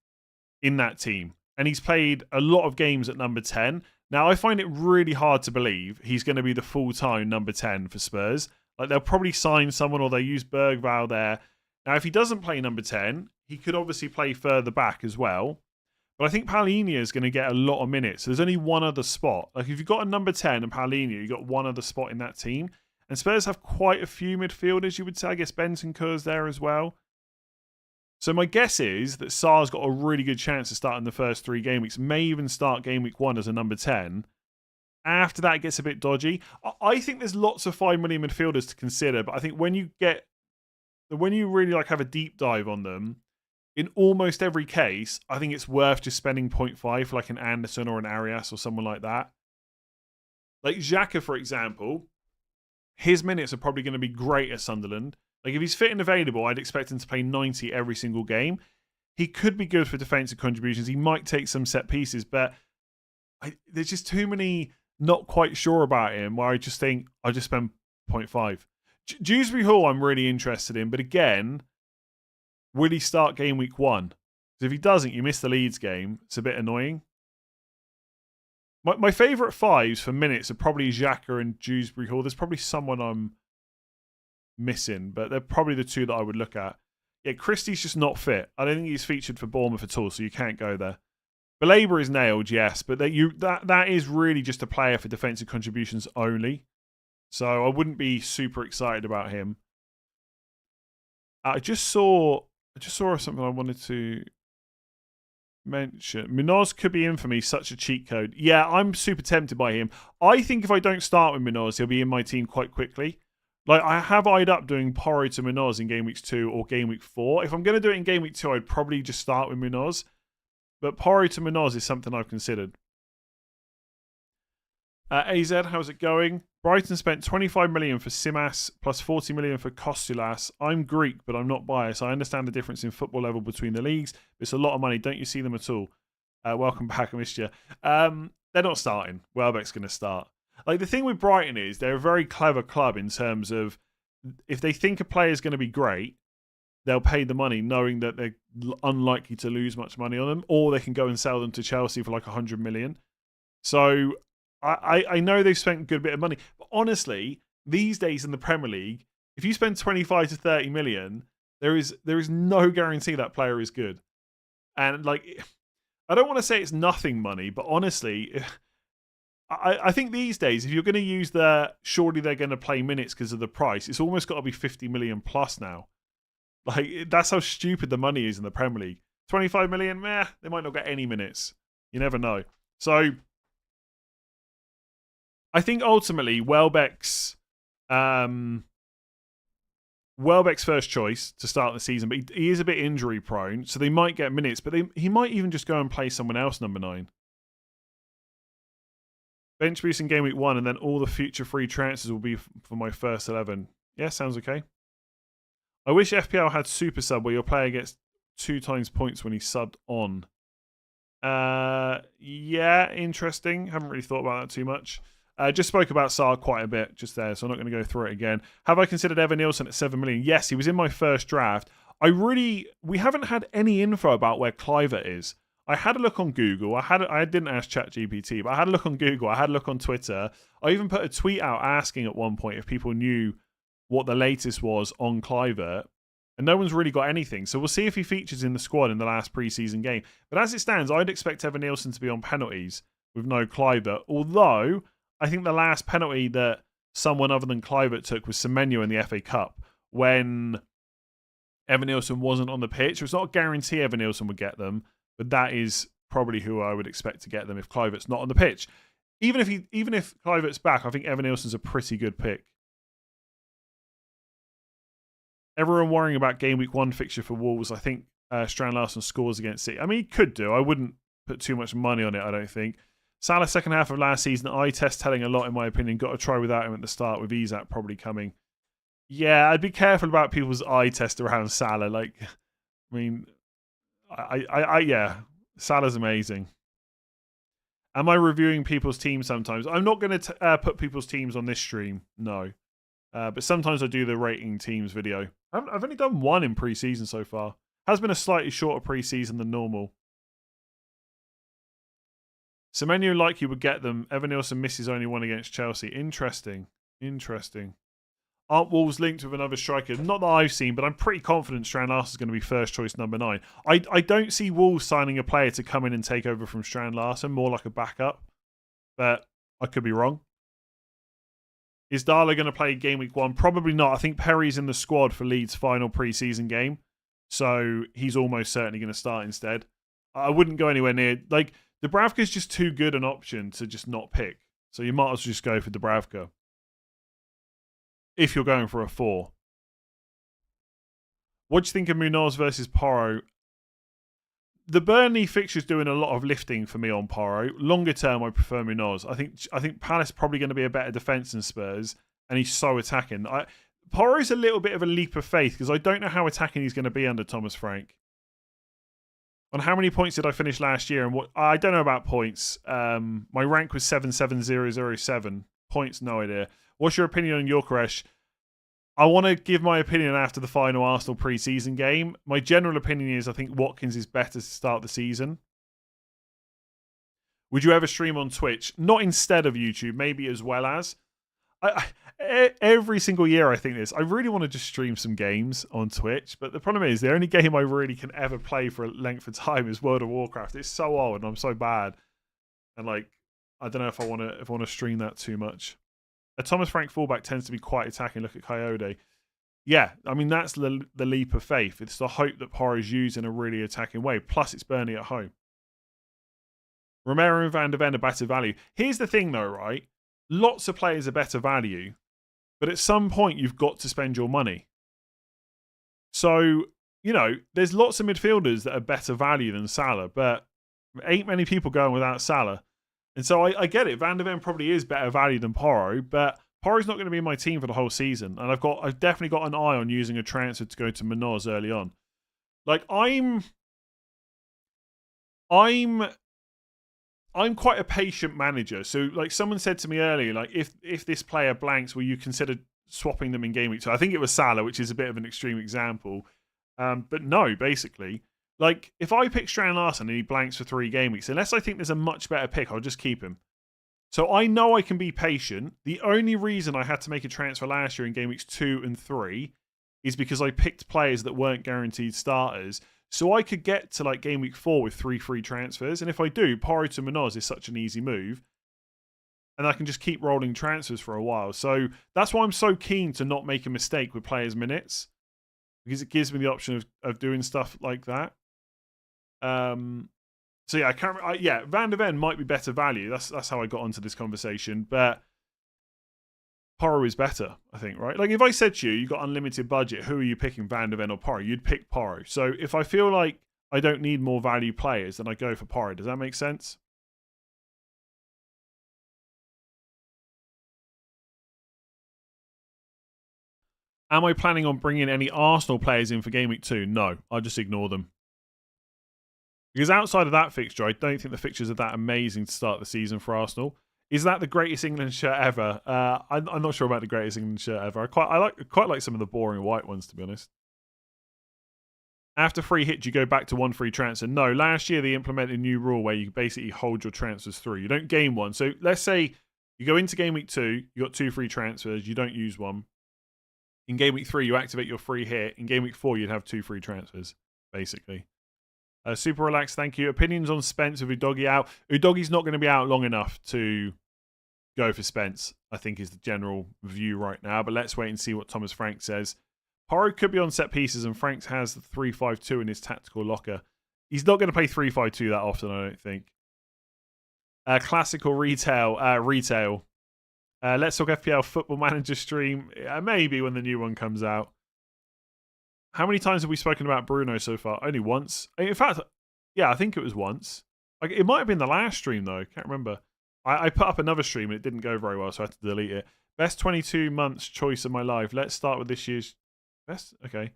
in that team. And he's played a lot of games at number 10. Now, I find it really hard to believe he's going to be the full-time number 10 for Spurs. Like, they'll probably sign someone or they'll use Bergvall there. Now, if he doesn't play number 10, he could obviously play further back as well. But I think Palhinha is going to get a lot of minutes. There's only one other spot. Like if you've got a number 10 and Palhinha, you've got one other spot in that team. And Spurs have quite a few midfielders, you would say. I guess Bentancur's there as well. So my guess is that Sarr's got a really good chance of starting the first 3 game weeks. May even start game week 1 as a number 10. After that, it gets a bit dodgy. I think there's lots of 5 million midfielders to consider. But I think when you really like have a deep dive on them, in almost every case, I think it's worth just spending 0.5 for like an Anderson or an Arias or someone like that. Like Xhaka, for example, his minutes are probably going to be great at Sunderland. Like if he's fit and available, I'd expect him to play 90 every single game. He could be good for defensive contributions. He might take some set pieces, but there's just too many not quite sure about him where I just think I'll just spend 0.5. Dewsbury Hall I'm really interested in, but again, will he start game week 1? Because if he doesn't, you miss the Leeds game. It's a bit annoying. My favourite 5s for minutes are probably Xhaka and Dewsbury Hall. There's probably someone I'm missing, but they're probably the 2 that I would look at. Yeah, Christie's just not fit. I don't think he's featured for Bournemouth at all, so you can't go there. Belabor is nailed, yes, but that is really just a player for defensive contributions only. So I wouldn't be super excited about him. I just saw something I wanted to mention. Munoz could be in for me, such a cheat code. Yeah, I'm super tempted by him. I think if I don't start with Munoz, he'll be in my team quite quickly. Like, I have eyed up doing Porro to Munoz in game week 2 or game week 4. If I'm going to do it in game week 2, I'd probably just start with Munoz. But Porro to Munoz is something I've considered. AZ, how's it going? Brighton spent 25 million for Simas plus 40 million for Kostulas. I'm Greek, but I'm not biased. I understand the difference in football level between the leagues. It's a lot of money. Don't you see them at all? Welcome back. I missed you. They're not starting. Welbeck's going to start. Like, the thing with Brighton is they're a very clever club in terms of if they think a player is going to be great, they'll pay the money knowing that they're unlikely to lose much money on them, or they can go and sell them to Chelsea for like 100 million. So I know they've spent a good bit of money, but honestly, these days in the Premier League, if you spend 25 to 30 million, there is no guarantee that player is good. And like, I don't want to say it's nothing money, but honestly, I think these days, if you're going to use surely they're going to play minutes because of the price, it's almost got to be 50 million plus now. Like, that's how stupid the money is in the Premier League. 25 million, meh, they might not get any minutes. You never know. So, I think ultimately Welbeck's first choice to start the season, but he is a bit injury prone, so they might get minutes, but he might even just go and play someone else, number 9. Bench boost in game week 1, and then all the future free transfers will be for my first 11. Yeah, sounds okay. I wish FPL had super sub where your player gets 2 times points when he's subbed on. Yeah, interesting. Haven't really thought about that too much. Just spoke about Sarr quite a bit just there, so I'm not going to go through it again. Have I considered Evan Nielsen at 7 million? Yes, he was in my first draft. We haven't had any info about where Kluivert is. I had a look on Google. I didn't ask ChatGPT, but I had a look on Google. I had a look on Twitter. I even put a tweet out asking at one point if people knew what the latest was on Kluivert, and no one's really got anything. So we'll see if he features in the squad in the last preseason game. But as it stands, I'd expect Evan Nielsen to be on penalties with no Kluivert, although I think the last penalty that someone other than Kluivert took was Semenyo in the FA Cup when Evan Nielsen wasn't on the pitch. It's not a guarantee Evan Nielsen would get them, but that is probably who I would expect to get them if Kluivert's not on the pitch. Even if Kluivert's back, I think Evan Nielsen's a pretty good pick. Everyone worrying about game week 1 fixture for Wolves. I think Strand Larsen scores against City. I mean, he could do. I wouldn't put too much money on it, I don't think. Salah second half of last season, eye test telling a lot in my opinion. Got to try without him at the start with Isak probably coming. Yeah, I'd be careful about people's eye test around Salah. Like, I mean, yeah, Salah's amazing. Am I reviewing people's teams sometimes? I'm not going to put people's teams on this stream, no. But sometimes I do the rating teams video. I've only done 1 in pre-season so far. Has been a slightly shorter pre-season than normal. Semenyo like you would get them. Evan Nielsen misses only 1 against Chelsea. Interesting. Aren't Wolves linked with another striker? Not that I've seen, but I'm pretty confident Strand Larsen is going to be first choice number 9. I don't see Wolves signing a player to come in and take over from Strand Larsen, more like a backup. But I could be wrong. Is Darla going to play game week 1? Probably not. I think Perry's in the squad for Leeds' final pre-season game. So he's almost certainly going to start instead. I wouldn't go anywhere near... Like, Dubravka's just too good an option to just not pick. So you might as well just go for Dubravka. If you're going for a 4. What do you think of Munoz versus Porro? The Burnley fixture's doing a lot of lifting for me on Porro. Longer term, I prefer Munoz. I think Palace probably going to be a better defence than Spurs, and he's so attacking. Porro's a little bit of a leap of faith because I don't know how attacking he's going to be under Thomas Frank. On how many points did I finish last year? And what I don't know about points. My rank was 77007. Points, no idea. What's your opinion on Gyökeres? I want to give my opinion after the final Arsenal pre-season game. My general opinion is I think Watkins is better to start the season. Would you ever stream on Twitch? Not instead of YouTube, maybe as well as. Every single year I think this. I really want to just stream some games on Twitch, but the problem is the only game I really can ever play for a length of time is World of Warcraft. It's so old and I'm so bad. And like, I don't know if I want to stream that too much. A Thomas Frank fullback tends to be quite attacking. Look at Coyote. Yeah, I mean, that's the leap of faith. It's the hope that Porro's used in a really attacking way. Plus, it's Burnley at home. Romero and Van de Ven are better value. Here's the thing, though, right? Lots of players are better value, but at some point, you've got to spend your money. So, you know, there's lots of midfielders that are better value than Salah, but ain't many people going without Salah. And so I get it. Van de Ven probably is better value than Porro, but Porro's not going to be in my team for the whole season. And I've definitely got an eye on using a transfer to go to Munoz early on. Like I'm quite a patient manager. So like someone said to me earlier, like if this player blanks, will you consider swapping them in game week? So I think it was Salah, which is a bit of an extreme example. But no, basically. Like, if I pick Strand Larsen and he blanks for 3 game weeks, unless I think there's a much better pick, I'll just keep him. So I know I can be patient. The only reason I had to make a transfer last year in game weeks 2 and 3 is because I picked players that weren't guaranteed starters. So I could get to like game week 4 with 3 free transfers. And if I do, Porro to Munoz is such an easy move. And I can just keep rolling transfers for a while. So that's why I'm so keen to not make a mistake with players' minutes. Because it gives me the option of doing stuff like that. So yeah, I can't. Van de Ven might be better value. That's how I got onto this conversation. But Porro is better, I think, right? Like if I said to you, you got unlimited budget, who are you picking, Van de Ven or Porro? You'd pick Porro. So if I feel like I don't need more value players, then I go for Porro. Does that make sense? Am I planning on bringing any Arsenal players in for game week 2? No, I'll just ignore them. Because outside of that fixture, I don't think the fixtures are that amazing to start the season for Arsenal. Is that the greatest England shirt ever? I'm not sure about the greatest England shirt ever. I quite like some of the boring white ones, to be honest. After free hit, you go back to 1 free transfer. No, last year they implemented a new rule where you basically hold your transfers through. You don't gain one. So let's say you go into game week 2, you got 2 free transfers, you don't use one. In game week 3, you activate your free hit. In game week 4, you'd have 2 free transfers, basically. Super relaxed, thank you. Opinions on Spence with Udogie out. Udogie's not going to be out long enough to go for Spence, I think is the general view right now. But let's wait and see what Thomas Frank says. Porro could be on set pieces, and Franks has the 3-5-2 in his tactical locker. He's not going to play 3-5-2 that often, I don't think. Classical retail. Let's talk FPL Football Manager stream. Maybe when the new one comes out. How many times have we spoken about Bruno so far? Only once. In fact, yeah, I think it was once. Like it might have been the last stream though. Can't remember. I put up another stream and it didn't go very well, so I had to delete it. Best 22 months choice of my life. Let's start with this year's best. Okay.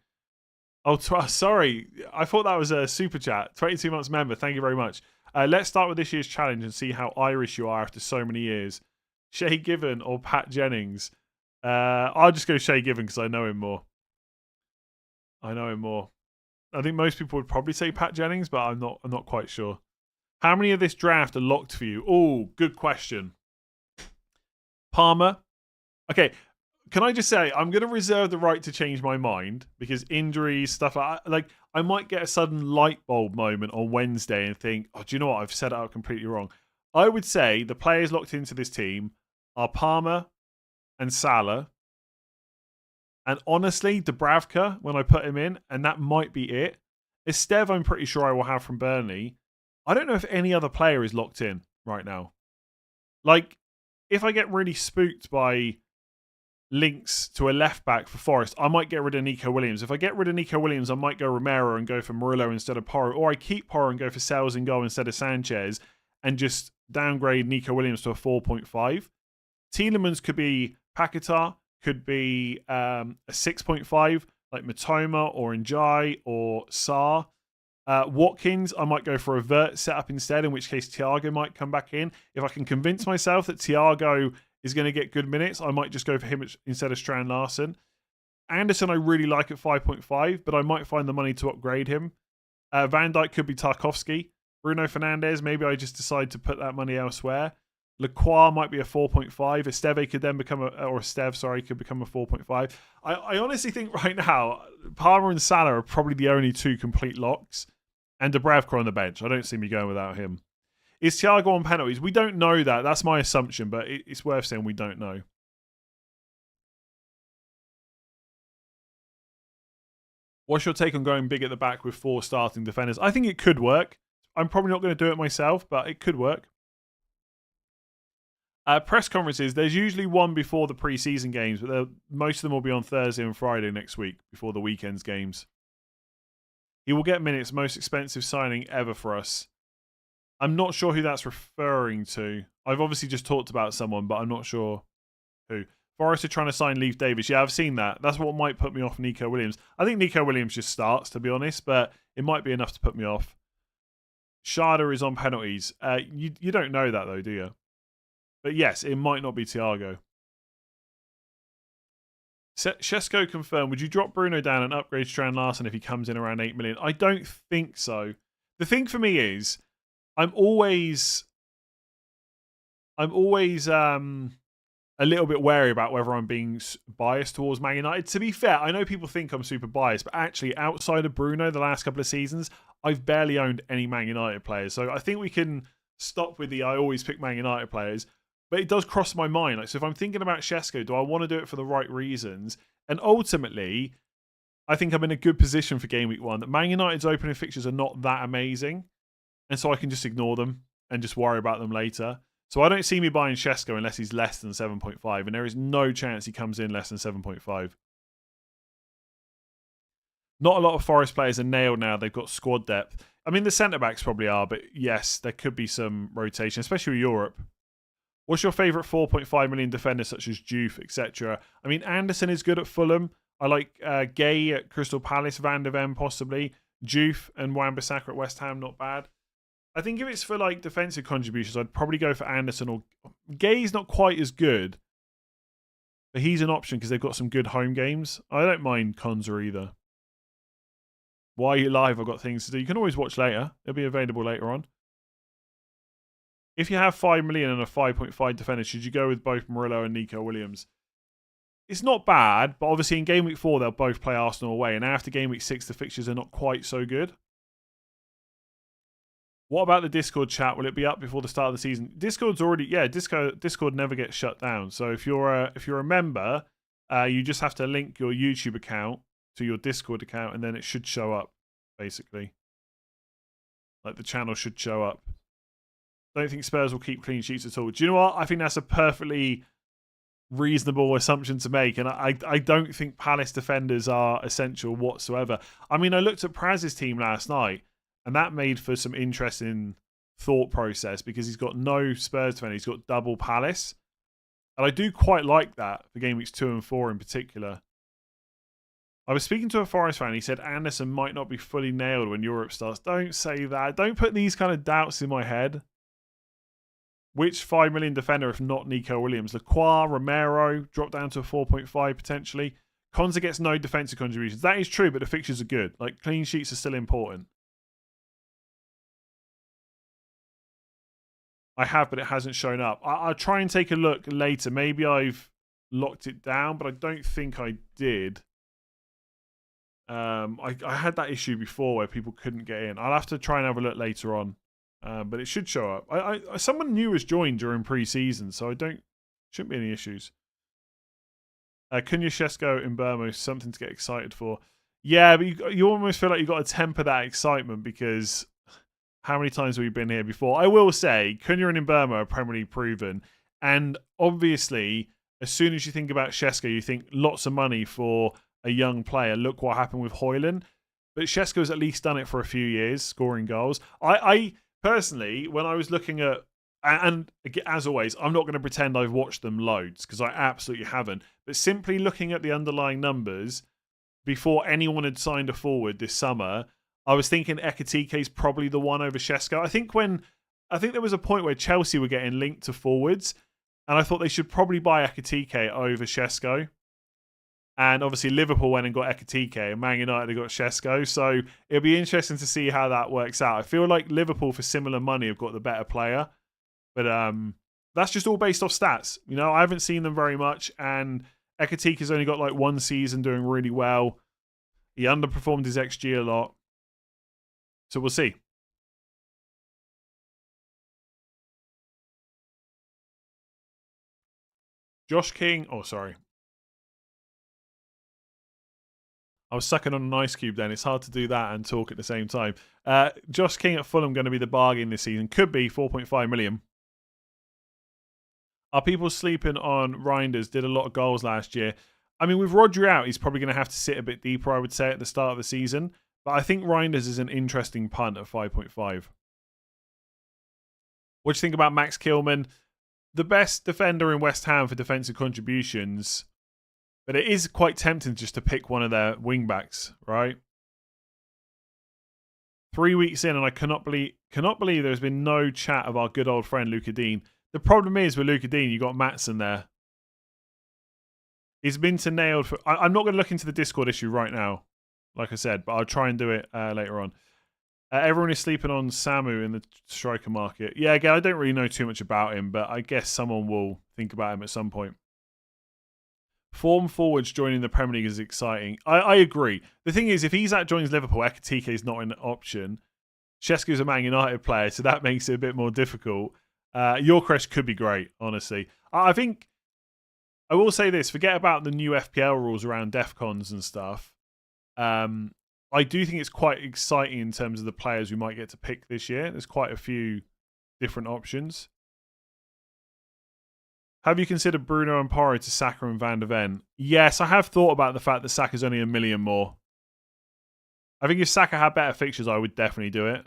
Oh, sorry. I thought that was a super chat. 22 months member. Thank you very much. Let's start with this year's challenge and see how Irish you are after so many years. Shay Given or Pat Jennings? I'll just go Shay Given because I know him more. I think most people would probably say Pat Jennings, but I'm not quite sure. How many of this draft are locked for you? Oh, good question. Palmer. Okay, can I just say, I'm going to reserve the right to change my mind because injuries, stuff like I might get a sudden light bulb moment on Wednesday and think, oh, do you know what? I've set it up completely wrong. I would say the players locked into this team are Palmer and Salah. And honestly, Dubravka, when I put him in, and that might be it. Esteve, I'm pretty sure I will have from Burnley. I don't know if any other player is locked in right now. Like, if I get really spooked by links to a left back for Forest, I might get rid of Nico Williams. If I get rid of Nico Williams, I might go Romero and go for Murillo instead of Porro. Or I keep Porro and go for Sales in goal instead of Sanchez and just downgrade Nico Williams to a 4.5. Tielemans could be Paquetá, could be a 6.5 like Matoma or Njai or Sarr. Watkins, I might go for a vert setup instead, in which case Thiago might come back in. If I can convince myself that Thiago is going to get good minutes, I might just go for him instead of Strand Larsen. Anderson, I really like at 5.5, but I might find the money to upgrade him. Van Dijk could be Tarkowski. Bruno Fernandes, maybe I just decide to put that money elsewhere. Lacroix might be a 4.5. Esteve could then become could become a 4.5. I honestly think right now, Palmer and Salah are probably the only two complete locks. And Dubravka on the bench. I don't see me going without him. Is Thiago on penalties? We don't know that. That's my assumption, but it's worth saying we don't know. What's your take on going big at the back with 4 starting defenders? I think it could work. I'm probably not going to do it myself, but it could work. Press conferences, there's usually one before the pre-season games, but most of them will be on Thursday and Friday next week before the weekend's games. He will get minutes, most expensive signing ever for us. I'm not sure who that's referring to. I've obviously just talked about someone, but I'm not sure who. Forest are trying to sign Leif Davis. Yeah, I've seen that. That's what might put me off Nico Williams. I think Nico Williams just starts, to be honest, but it might be enough to put me off. Sharda is on penalties. You don't know that, though, do you? But yes, it might not be Thiago. Shesko confirmed, would you drop Bruno down and upgrade Strand Larsen if he comes in around 8 million? I don't think so. The thing for me is, I'm always a little bit wary about whether I'm being biased towards Man United. To be fair, I know people think I'm super biased, but actually, outside of Bruno, the last couple of seasons, I've barely owned any Man United players. So I think we can stop with the I always pick Man United players. But it does cross my mind. Like, so if I'm thinking about Shesko, do I want to do it for the right reasons? And ultimately, I think I'm in a good position for Game Week 1. That Man United's opening fixtures are not that amazing. And so I can just ignore them and just worry about them later. So I don't see me buying Shesko unless he's less than 7.5. And there is no chance he comes in less than 7.5. Not a lot of Forest players are nailed now. They've got squad depth. I mean, the centre-backs probably are. But yes, there could be some rotation, especially with Europe. What's your favourite 4.5 million defenders such as Juve, etc.? I mean, Anderson is good at Fulham. I like Gay at Crystal Palace, Van der Ven possibly. Juve and Wan-Bissaka at West Ham, not bad. I think if it's for like defensive contributions, I'd probably go for Anderson or Gay's not quite as good, but he's an option because they've got some good home games. I don't mind Konza either. Why are you live? I've got things to do. You can always watch later. It'll be available later on. If you have 5 million and a 5.5 defender, should you go with both Murillo and Nico Williams? It's not bad, but obviously in Game Week 4, they'll both play Arsenal away. And after Game Week 6, the fixtures are not quite so good. What about the Discord chat? Will it be up before the start of the season? Discord's already... Yeah, Discord never gets shut down. So if you're a member, you just have to link your YouTube account to your Discord account, and then it should show up, basically. Like, the channel should show up. Don't think Spurs will keep clean sheets at all. Do you know what? I think that's a perfectly reasonable assumption to make. And I don't think Palace defenders are essential whatsoever. I mean, I looked at Praz's team last night, and that made for some interesting thought process because he's got no Spurs defender. He's got double Palace. And I do quite like that for Game Weeks 2 and 4 in particular. I was speaking to a Forest fan. He said Anderson might not be fully nailed when Europe starts. Don't say that. Don't put these kind of doubts in my head. Which 5 million defender, if not Nico Williams? Lacroix, Romero, drop down to a 4.5 potentially. Konza gets no defensive contributions. That is true, but the fixtures are good. Like, clean sheets are still important. I have, but it hasn't shown up. I'll try and take a look later. Maybe I've locked it down, but I don't think I did. I had that issue before where people couldn't get in. I'll have to try and have a look later on, but it should show up. Someone new has joined during pre-season, so shouldn't be any issues. Cunha, Shesko, and Burmo, something to get excited for. Yeah, but you almost feel like you've got to temper that excitement because how many times have we been here before? I will say, Cunha and Mbeumo are Premier League proven. And obviously, as soon as you think about Shesko, you think lots of money for a young player. Look what happened with Højlund. But Shesko's at least done it for a few years, scoring goals. I personally, when I was looking at, and as always, I'm not going to pretend I've watched them loads because I absolutely haven't. But simply looking at the underlying numbers, before anyone had signed a forward this summer, I was thinking Ekitike is probably the one over Shesko. I think there was a point where Chelsea were getting linked to forwards, and I thought they should probably buy Ekitike over Shesko. And obviously Liverpool went and got Ekitike, and Man United got Shesko. So it'll be interesting to see how that works out. I feel like Liverpool, for similar money, have got the better player. But that's just all based off stats. You know, I haven't seen them very much, and Ekitike has only got like one season doing really well. He underperformed his XG a lot. So we'll see. Josh King. Oh, sorry. I was sucking on an ice cube then. It's hard to do that and talk at the same time. Josh King at Fulham going to be the bargain this season. Could be 4.5 million. Are people sleeping on Reinders? Did a lot of goals last year. I mean, with Rodri out, he's probably going to have to sit a bit deeper, I would say, at the start of the season. But I think Reinders is an interesting punt at 5.5. What do you think about Max Kilman? The best defender in West Ham for defensive contributions. But it is quite tempting just to pick one of their wing-backs, right? 3 weeks in, and I cannot believe there's been no chat of our good old friend Luca Dean. The problem is with Luca Dean, you got Maatsen there. He's been nailed for. I'm not going to look into the Discord issue right now, like I said, but I'll try and do it later on. Everyone is sleeping on Samu in the striker market. Yeah, again, I don't really know too much about him, but I guess someone will think about him at some point. Form forwards joining the Premier League is exciting. I agree. The thing is, if Isak joins Liverpool, Ekitike is not an option. Shesko's a Man United player, so that makes it a bit more difficult. Yorkresh could be great, honestly. I think, I will say this, forget about the new FPL rules around DEFCONs and stuff. I do think it's quite exciting in terms of the players we might get to pick this year. There's quite a few different options. Have you considered Bruno and Porro to Saka and Van de Ven? Yes, I have thought about the fact that Saka's only $1 million more. I think if Saka had better fixtures, I would definitely do it.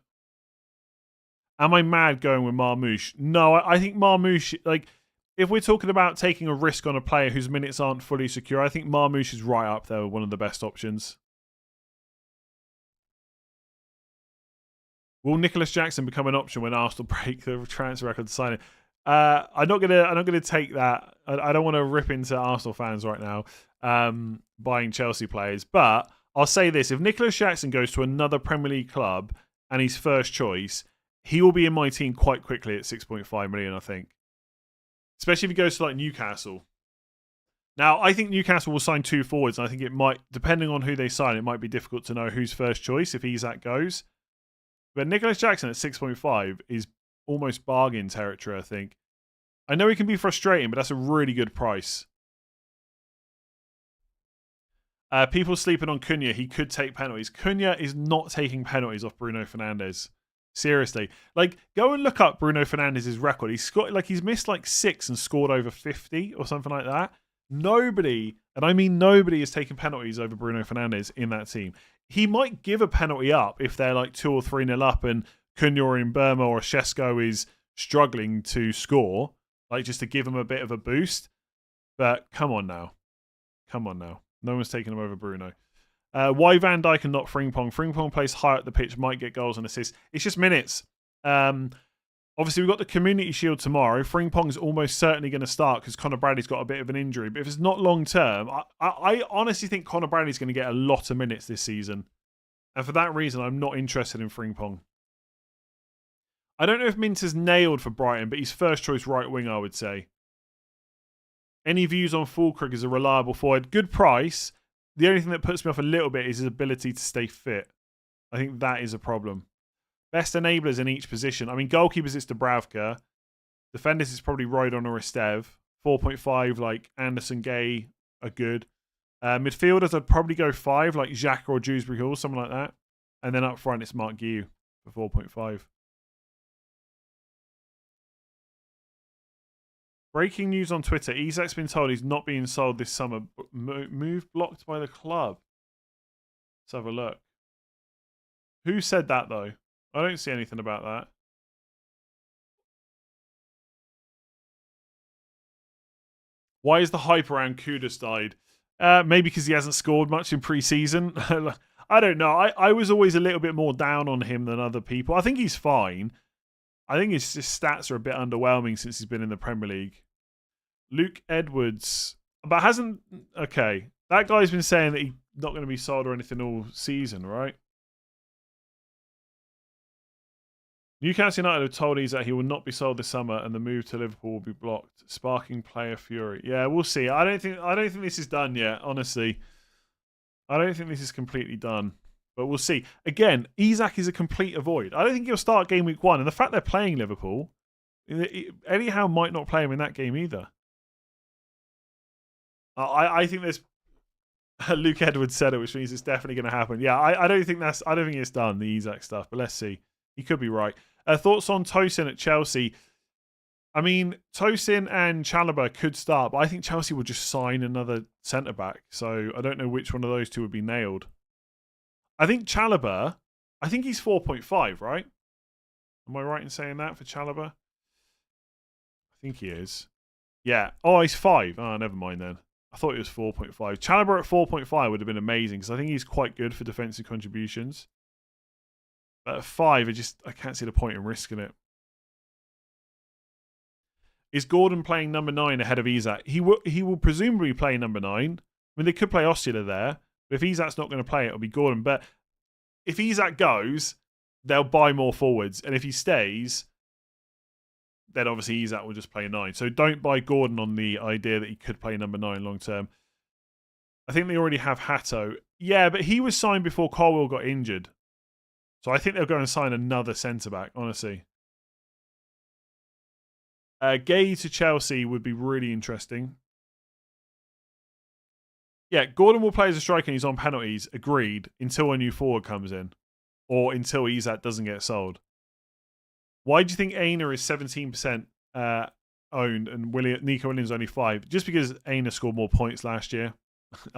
Am I mad going with Marmoush? No, I think Marmoush, like, if we're talking about taking a risk on a player whose minutes aren't fully secure, I think Marmoush is right up there with one of the best options. Will Nicholas Jackson become an option when Arsenal break the transfer record signing? I'm not gonna take that. I don't want to rip into Arsenal fans right now, buying Chelsea players. But I'll say this: if Nicholas Jackson goes to another Premier League club and he's first choice, he will be in my team quite quickly at 6.5 million. I think, especially if he goes to like Newcastle. Now, I think Newcastle will sign 2 forwards, and I think it might, depending on who they sign, it might be difficult to know who's first choice if Isak goes. But Nicholas Jackson at 6.5 is almost bargain territory, I think. I know he can be frustrating, but that's a really good price. People sleeping on Cunha. He could take penalties. Cunha is not taking penalties off Bruno Fernandes. Seriously. Like, go and look up Bruno Fernandes' record. He's missed like 6 and scored over 50 or something like that. Nobody, and I mean nobody, is taking penalties over Bruno Fernandes in that team. He might give a penalty up if they're like 2 or 3-0 up and Cunha or Mbeumo or Shesko is struggling to score, like just to give him a bit of a boost. But come on now. No one's taking him over Bruno. Why Van Dijk and not Frimpong? Frimpong plays high up the pitch, might get goals and assists. It's just minutes. Obviously, we've got the Community Shield tomorrow. Frimpong's almost certainly going to start because Conor Bradley's got a bit of an injury. But if it's not long term, I honestly think Conor Bradley's going to get a lot of minutes this season. And for that reason, I'm not interested in Frimpong. I don't know if Minter's nailed for Brighton, but he's first choice right wing, I would say. Any views on Fulkrug as a reliable forward? Good price. The only thing that puts me off a little bit is his ability to stay fit. I think that is a problem. Best enablers in each position. I mean, goalkeepers it's Dubravka. Defenders is probably Roydon or Estev. 4.5 like Anderson, Gay are good. Midfielders I'd probably go 5 like Xhaka or Dewsbury Hall, something like that. And then up front it's Mark Guiu for 4.5. Breaking news on Twitter. Isak's been told he's not being sold this summer. Move blocked by the club. Let's have a look. Who said that, though? I don't see anything about that. Why is the hype around Kudus died? Maybe because he hasn't scored much in pre-season. I don't know. I was always a little bit more down on him than other people. I think he's fine. I think his stats are a bit underwhelming since he's been in the Premier League. Luke Edwards. But hasn't... Okay. That guy's been saying that he's not going to be sold or anything all season, right? Newcastle United have told us that he will not be sold this summer and the move to Liverpool will be blocked, sparking player fury. Yeah, we'll see. I don't think this is done yet, honestly. I don't think this is completely done. But we'll see. Again, Isak is a complete avoid. I don't think he'll start game week 1. And the fact they're playing Liverpool, Eddie Howe might not play him in that game either. I think there's... Luke Edwards said it, which means it's definitely going to happen. Yeah, I don't think it's done, the Isak stuff. But let's see. He could be right. Thoughts on Tosin at Chelsea? I mean, Tosin and Chalobah could start, but I think Chelsea will just sign another centre-back. So I don't know which one of those two would be nailed. I think Chalobah, I think he's 4.5, right? Am I right in saying that for Chalobah? I think he is. Yeah. Oh, he's 5. Oh, never mind then. I thought he was 4.5. Chalobah at 4.5 would have been amazing because I think he's quite good for defensive contributions. But at 5, I can't see the point in risking it. Is Gordon playing number 9 ahead of Isak? He will presumably play number 9. I mean, they could play Osula there. But if Isak's not going to play, it'll be Gordon. But if Isak goes, they'll buy more forwards. And if he stays, then obviously Isak will just play 9. So don't buy Gordon on the idea that he could play number 9 long term. I think they already have Hatto. Yeah, but he was signed before Colwill got injured. So I think they'll go and sign another centre-back, honestly. Gay to Chelsea would be really interesting. Yeah, Gordon will play as a striker and he's on penalties, agreed, until a new forward comes in. Or until Isak doesn't get sold. Why do you think Aina is 17% owned and Nico Williams only 5? Just because Aina scored more points last year,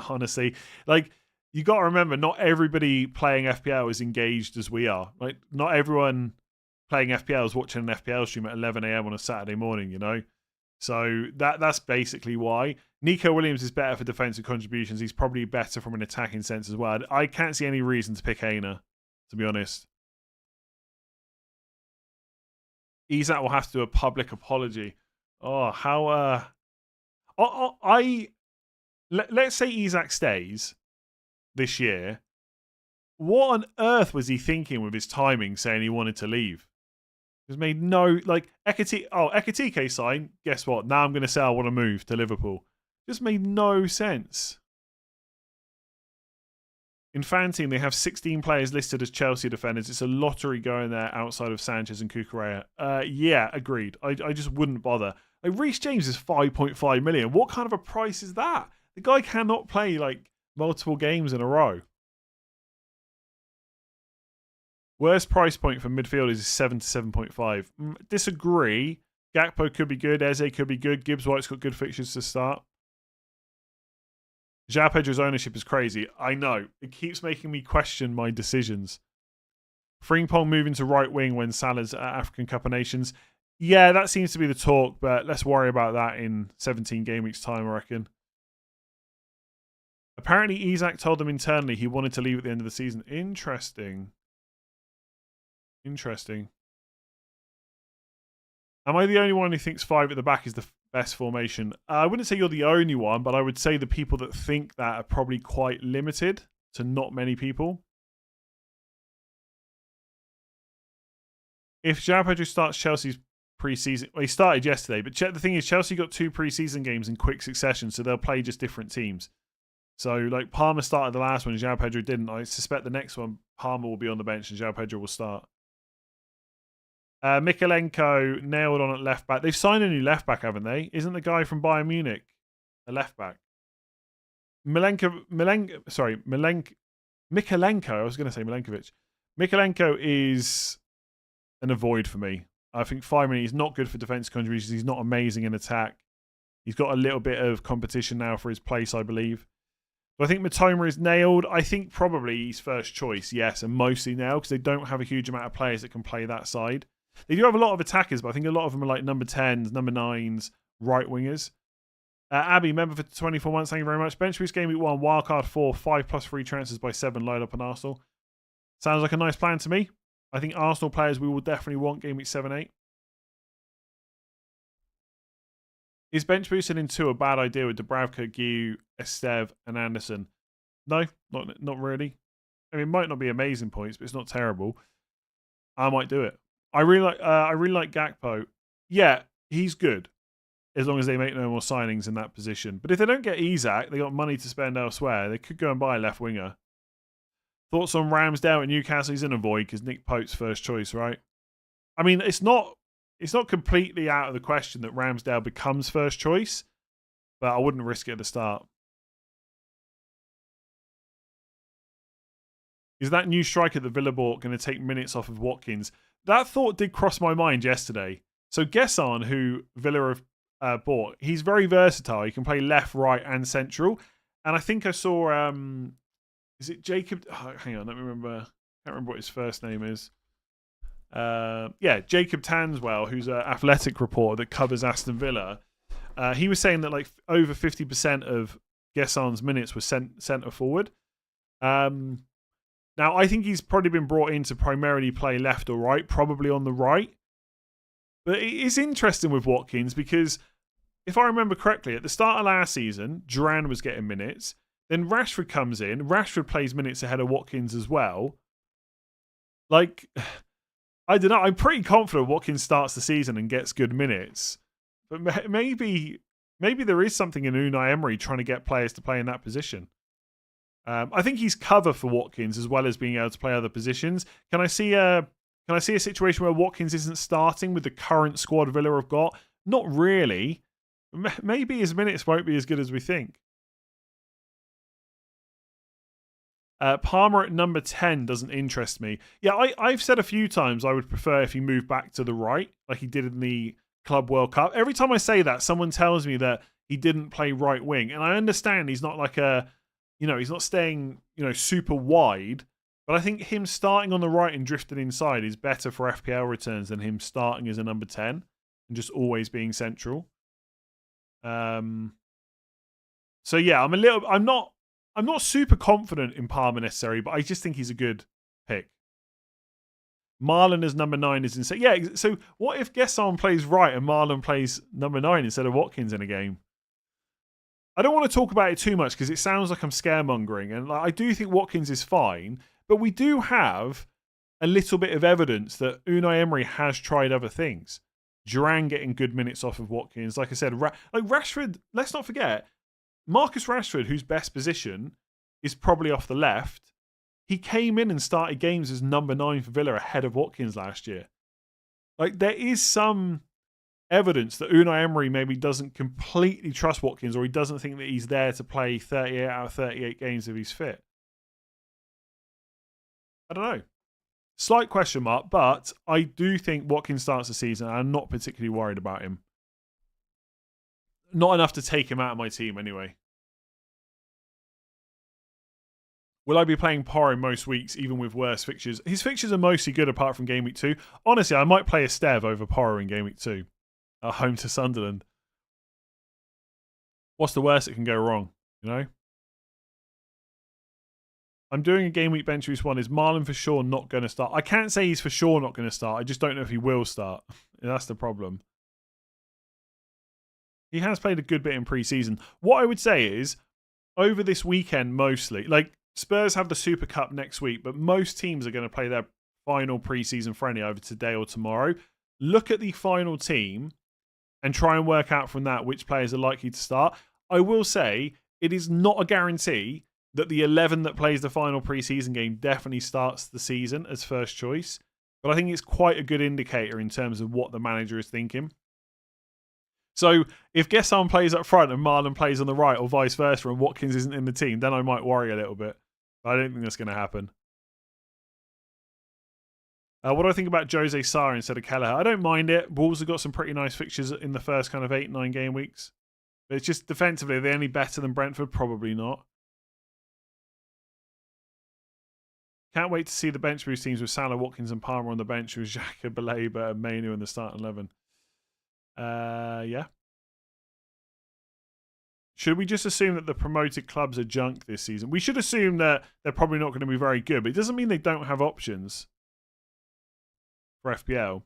honestly. Like... You got to remember, not everybody playing FPL is engaged as we are. Like, not everyone playing FPL is watching an FPL stream at 11 a.m. on a Saturday morning, you know? So that's basically why. Nico Williams is better for defensive contributions. He's probably better from an attacking sense as well. I can't see any reason to pick Aina, to be honest. Isak will have to do a public apology. Oh, how... Let's say Isak stays this year. What on earth was he thinking with his timing saying he wanted to leave? It's made no... Like, Ekitike sign. Guess what? Now I'm going to say I want to move to Liverpool. Just made no sense. In Fan Team, they have 16 players listed as Chelsea defenders. It's a lottery going there outside of Sanchez and Cucurella. Yeah, agreed. I just wouldn't bother. Like, Reece James is 5.5 million. What kind of a price is that? The guy cannot play, like, multiple games in a row. Worst price point for midfielders is 7 to 7.5. Disagree. Gakpo could be good. Eze could be good. Gibbs White's got good fixtures to start. João Pedro's ownership is crazy. I know. It keeps making me question my decisions. Frimpong moving to right wing when Salah's at African Cup of Nations. Yeah, that seems to be the talk, but let's worry about that in 17 game weeks' time, I reckon. Apparently, Isak told them internally he wanted to leave at the end of the season. Interesting. Interesting. Am I the only one who thinks 5 at the back is the best formation? I wouldn't say you're the only one, but I would say the people that think that are probably quite limited to not many people. If João Pedro starts Chelsea's pre-season. Well, he started yesterday, but the thing is, Chelsea got 2 pre-season games in quick succession, so they'll play just different teams. So, like, Palmer started the last one, João Pedro didn't. I suspect the next one, Palmer will be on the bench and João Pedro will start. Mikalenko nailed on at left back. They've signed a new left back, haven't they? Isn't the guy from Bayern Munich a left back? Mikalenko. I was going to say Milenkovic. Mikalenko is an avoid for me. I think 5 minutes. He's not good for defense contributions. He's not amazing in attack. He's got a little bit of competition now for his place, I believe. But I think Matoma is nailed. I think probably he's first choice, yes, and mostly now because they don't have a huge amount of players that can play that side. They do have a lot of attackers, but I think a lot of them are like number 10s, number 9s, right wingers. Abby, member for 24 months, thank you very much. Bench boost game week 1, wildcard 4, 5 plus free transfers by 7, load up on Arsenal. Sounds like a nice plan to me. I think Arsenal players we will definitely want game week 7, 8. Is bench boosting in 2 a bad idea with Dubravka, Guiu, Estev, and Anderson? No, not really. I mean, it might not be amazing points, but it's not terrible. I might do it. I really like Gakpo. Yeah, he's good as long as they make no more signings in that position. But if they don't get Isak, they got money to spend elsewhere. They could go and buy a left winger. Thoughts on Ramsdale at Newcastle? He's in a void because Nick Pope's first choice, right? I mean, it's not completely out of the question that Ramsdale becomes first choice, but I wouldn't risk it at the start. Is that new striker that Villa bought going to take minutes off of Watkins? That thought did cross my mind yesterday. So Gesson, who Villa have bought, he's very versatile. He can play left, right, and central. And I think I saw, is it Jacob? Oh, hang on, let me remember. I can't remember what his first name is. Jacob Tanswell, who's an athletic reporter that covers Aston Villa. He was saying that like over 50% of Gesson's minutes were centre forward. Now, I think he's probably been brought in to primarily play left or right, probably on the right. But it is interesting with Watkins because if I remember correctly, at the start of last season, Duran was getting minutes. Then Rashford comes in. Rashford plays minutes ahead of Watkins as well. Like, I don't know. I'm pretty confident Watkins starts the season and gets good minutes. But maybe there is something in Unai Emery trying to get players to play in that position. I think he's cover for Watkins as well as being able to play other positions. Can I see a situation where Watkins isn't starting with the current squad Villa have got? Not really. Maybe his minutes won't be as good as we think. Palmer at number 10 doesn't interest me. Yeah, I've said a few times I would prefer if he moved back to the right, like he did in the Club World Cup. Every time I say that, someone tells me that he didn't play right wing. And I understand he's not like he's not staying, super wide. But I think him starting on the right and drifting inside is better for FPL returns than him starting as a number 10 and just always being central. So yeah, I'm not super confident in Palmer necessarily, but I just think he's a good pick. Marlon as number 9 is insane. Yeah, so what if Gesson plays right and Marlon plays number 9 instead of Watkins in a game? I don't want to talk about it too much because it sounds like I'm scaremongering. And I do think Watkins is fine, but we do have a little bit of evidence that Unai Emery has tried other things. Duran getting good minutes off of Watkins. Like I said, Rashford, let's not forget, Marcus Rashford, whose best position is probably off the left, he came in and started games as number 9 for Villa ahead of Watkins last year. Like, there is some evidence that Unai Emery maybe doesn't completely trust Watkins, or he doesn't think that he's there to play 38 out of 38 games if he's fit. I don't know. Slight question mark, but I do think Watkins starts the season, and I'm not particularly worried about him. Not enough to take him out of my team anyway. Will I be playing Porro most weeks, even with worse fixtures? His fixtures are mostly good apart from Game Week 2. Honestly, I might play Estev over Porro in Game Week 2. Home to Sunderland. What's the worst that can go wrong? I'm doing a Game Week bench boost 1. Is Marlon for sure not going to start? I can't say he's for sure not going to start. I just don't know if he will start. That's the problem. He has played a good bit in pre-season. What I would say is, over this weekend mostly, like Spurs have the Super Cup next week, but most teams are going to play their final pre-season friendly either today or tomorrow. look at the final team and try and work out from that which players are likely to start. I will say it is not a guarantee that the 11 that plays the final preseason game definitely starts the season as first choice, but I think it's quite a good indicator in terms of what the manager is thinking. So if Gesson plays up front and Marlon plays on the right or vice versa and Watkins isn't in the team, then I might worry a little bit. But I don't think that's going to happen. What do I think about Jose Sarr instead of Kelleher? I don't mind it. Wolves have got some pretty nice fixtures in the first kind of 8-9 game weeks. But it's just defensively, are they any better than Brentford? Probably not. Can't wait to see the bench boost teams with Salah, Watkins and Palmer on the bench with Xhaka, Baleba and Mainu in the starting 11. Yeah. Should we just assume that the promoted clubs are junk this season? We should assume that they're probably not going to be very good, but it doesn't mean they don't have options for FPL.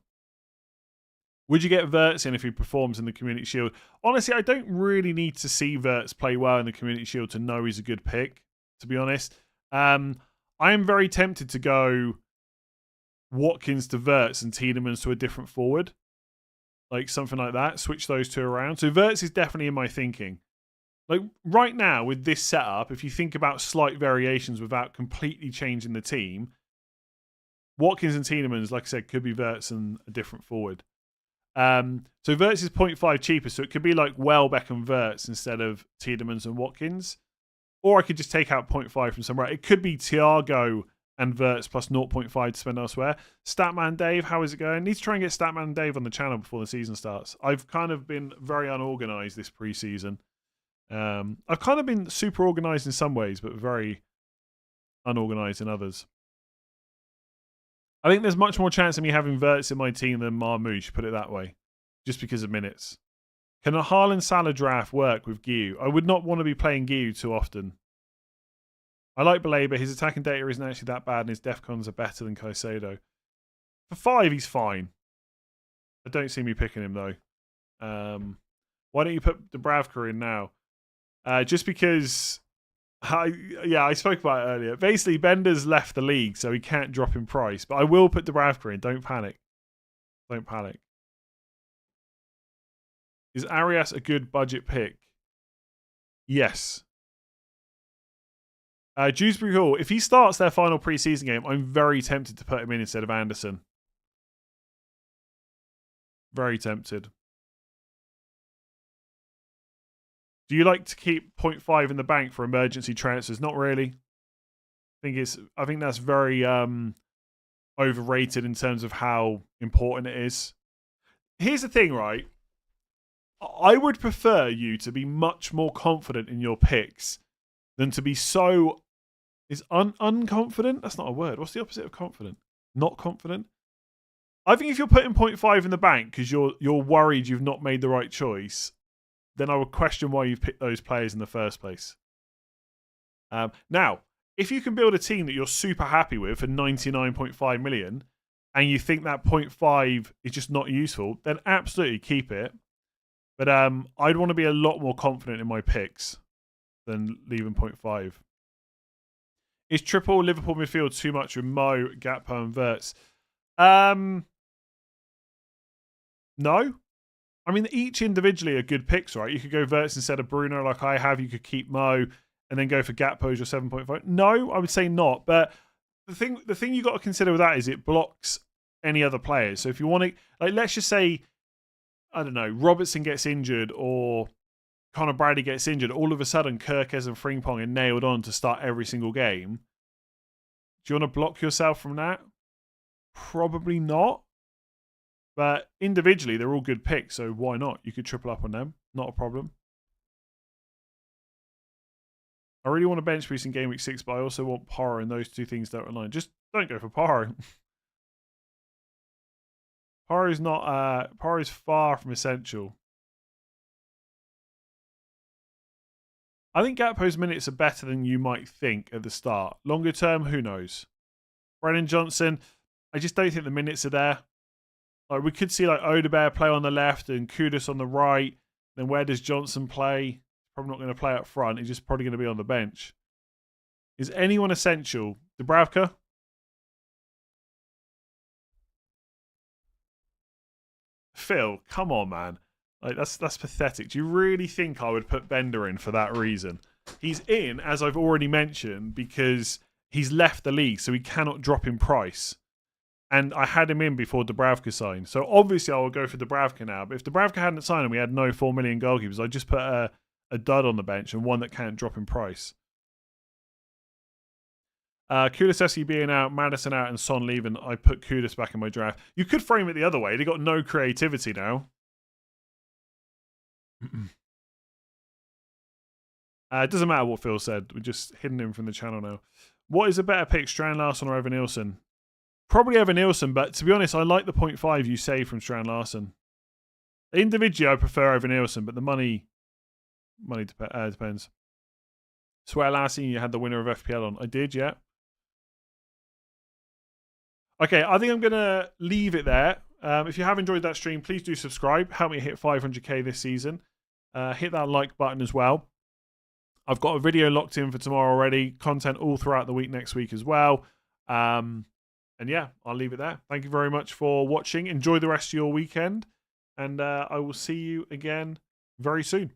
Would you get Wirtz in if he performs in the Community Shield? Honestly, I don't really need to see Wirtz play well in the Community Shield to know he's a good pick, to be honest. I am very tempted to go Watkins to Wirtz and Tielemans to a different forward. Like something like that. Switch those two around. So Wirtz is definitely in my thinking. Like right now with this setup, if you think about slight variations without completely changing the team, Watkins and Tielemans, like I said, could be Wirtz and a different forward. So Wirtz is 0.5 cheaper, so it could be like Welbeck and Wirtz instead of Tielemans and Watkins. Or I could just take out 0.5 from somewhere. It could be Thiago and Wirtz plus 0.5 to spend elsewhere. Statman Dave, how is it going? Need to try and get Statman Dave on the channel before the season starts. I've kind of been very unorganised this preseason. I've kind of been super organised in some ways, but very unorganised in others. I think there's much more chance of me having Wirtz in my team than Marmoush, put it that way, just because of minutes. Can a Haaland Salah draft work with Guiu? I would not want to be playing Guiu too often. I like Baleba. His attacking data isn't actually that bad, and his defcons are better than Caicedo. For 5, he's fine. I don't see me picking him, though. Why don't you put Dubravka in now? Just because... I spoke about it earlier. Basically, Bender's left the league, so he can't drop in price. But I will put Dubravka in. Don't panic. Don't panic. Is Arias a good budget pick? Yes. Dewsbury Hall, if he starts their final preseason game, I'm very tempted to put him in instead of Anderson. Very tempted. Do you like to keep 0.5 in the bank for emergency transfers? Not really. I think that's very overrated in terms of how important it is. Here's the thing, right? I would prefer you to be much more confident in your picks than to be so... Is unconfident? That's not a word. What's the opposite of confident? Not confident? I think if you're putting 0.5 in the bank because you're worried you've not made the right choice, then I would question why you've picked those players in the first place. Now, if you can build a team that you're super happy with for 99.5 million and you think that 0.5 is just not useful, then absolutely keep it. But I'd want to be a lot more confident in my picks than leaving 0.5. Is triple Liverpool midfield too much with Mo, Gakpo and Wirtz? No. I mean, each individually are good picks, right? You could go Wirtz instead of Bruno like I have. You could keep Mo and then go for Gakpo as your 7.5. No, I would say not. But the thing you got to consider with that is it blocks any other players. So if you want to, like, let's just say, I don't know, Robertson gets injured or Conor Bradley gets injured, all of a sudden Kirkes and Frimpong are nailed on to start every single game. Do you want to block yourself from that? Probably not. But individually, they're all good picks, so why not? You could triple up on them. Not a problem. I really want a bench boost in Game Week 6, but I also want Porro, and those two things don't align. Just don't go for Porro. Porro's far from essential. I think Gakpo's minutes are better than you might think at the start. Longer term, who knows? Brennan Johnson, I just don't think the minutes are there. Like we could see like Odegaard play on the left and Kudus on the right. Then where does Johnson play? Probably not going to play up front. He's just probably going to be on the bench. Is anyone essential? Dubravka? Phil, come on, man. Like that's pathetic. Do you really think I would put Bender in for that reason? He's in, as I've already mentioned, because he's left the league, so he cannot drop in price. And I had him in before Dubravka signed. So obviously I will go for Dubravka now. But if Dubravka hadn't signed and we had no 4 million goalkeepers, I'd just put a dud on the bench and one that can't drop in price. Kulisevsky being out, Madison out, and Son leaving, I put Kudus back in my draft. You could frame it the other way. They got no creativity now. It doesn't matter what Phil said. We're just hidden him from the channel now. What is a better pick, Strand Larsen or Evan Nielsen? Probably Evan Nielsen, but to be honest, I like the 0.5 you saved from Strand Larsen. Individually, I prefer Evan Nielsen, but the money depends. Swear last season you had the winner of FPL on. I did, yeah. Okay, I think I'm going to leave it there. If you have enjoyed that stream, please do subscribe. Help me hit 500k this season. Hit that like button as well. I've got a video locked in for tomorrow already. Content all throughout the week next week as well. And yeah, I'll leave it there. Thank you very much for watching. Enjoy the rest of your weekend. And I will see you again very soon.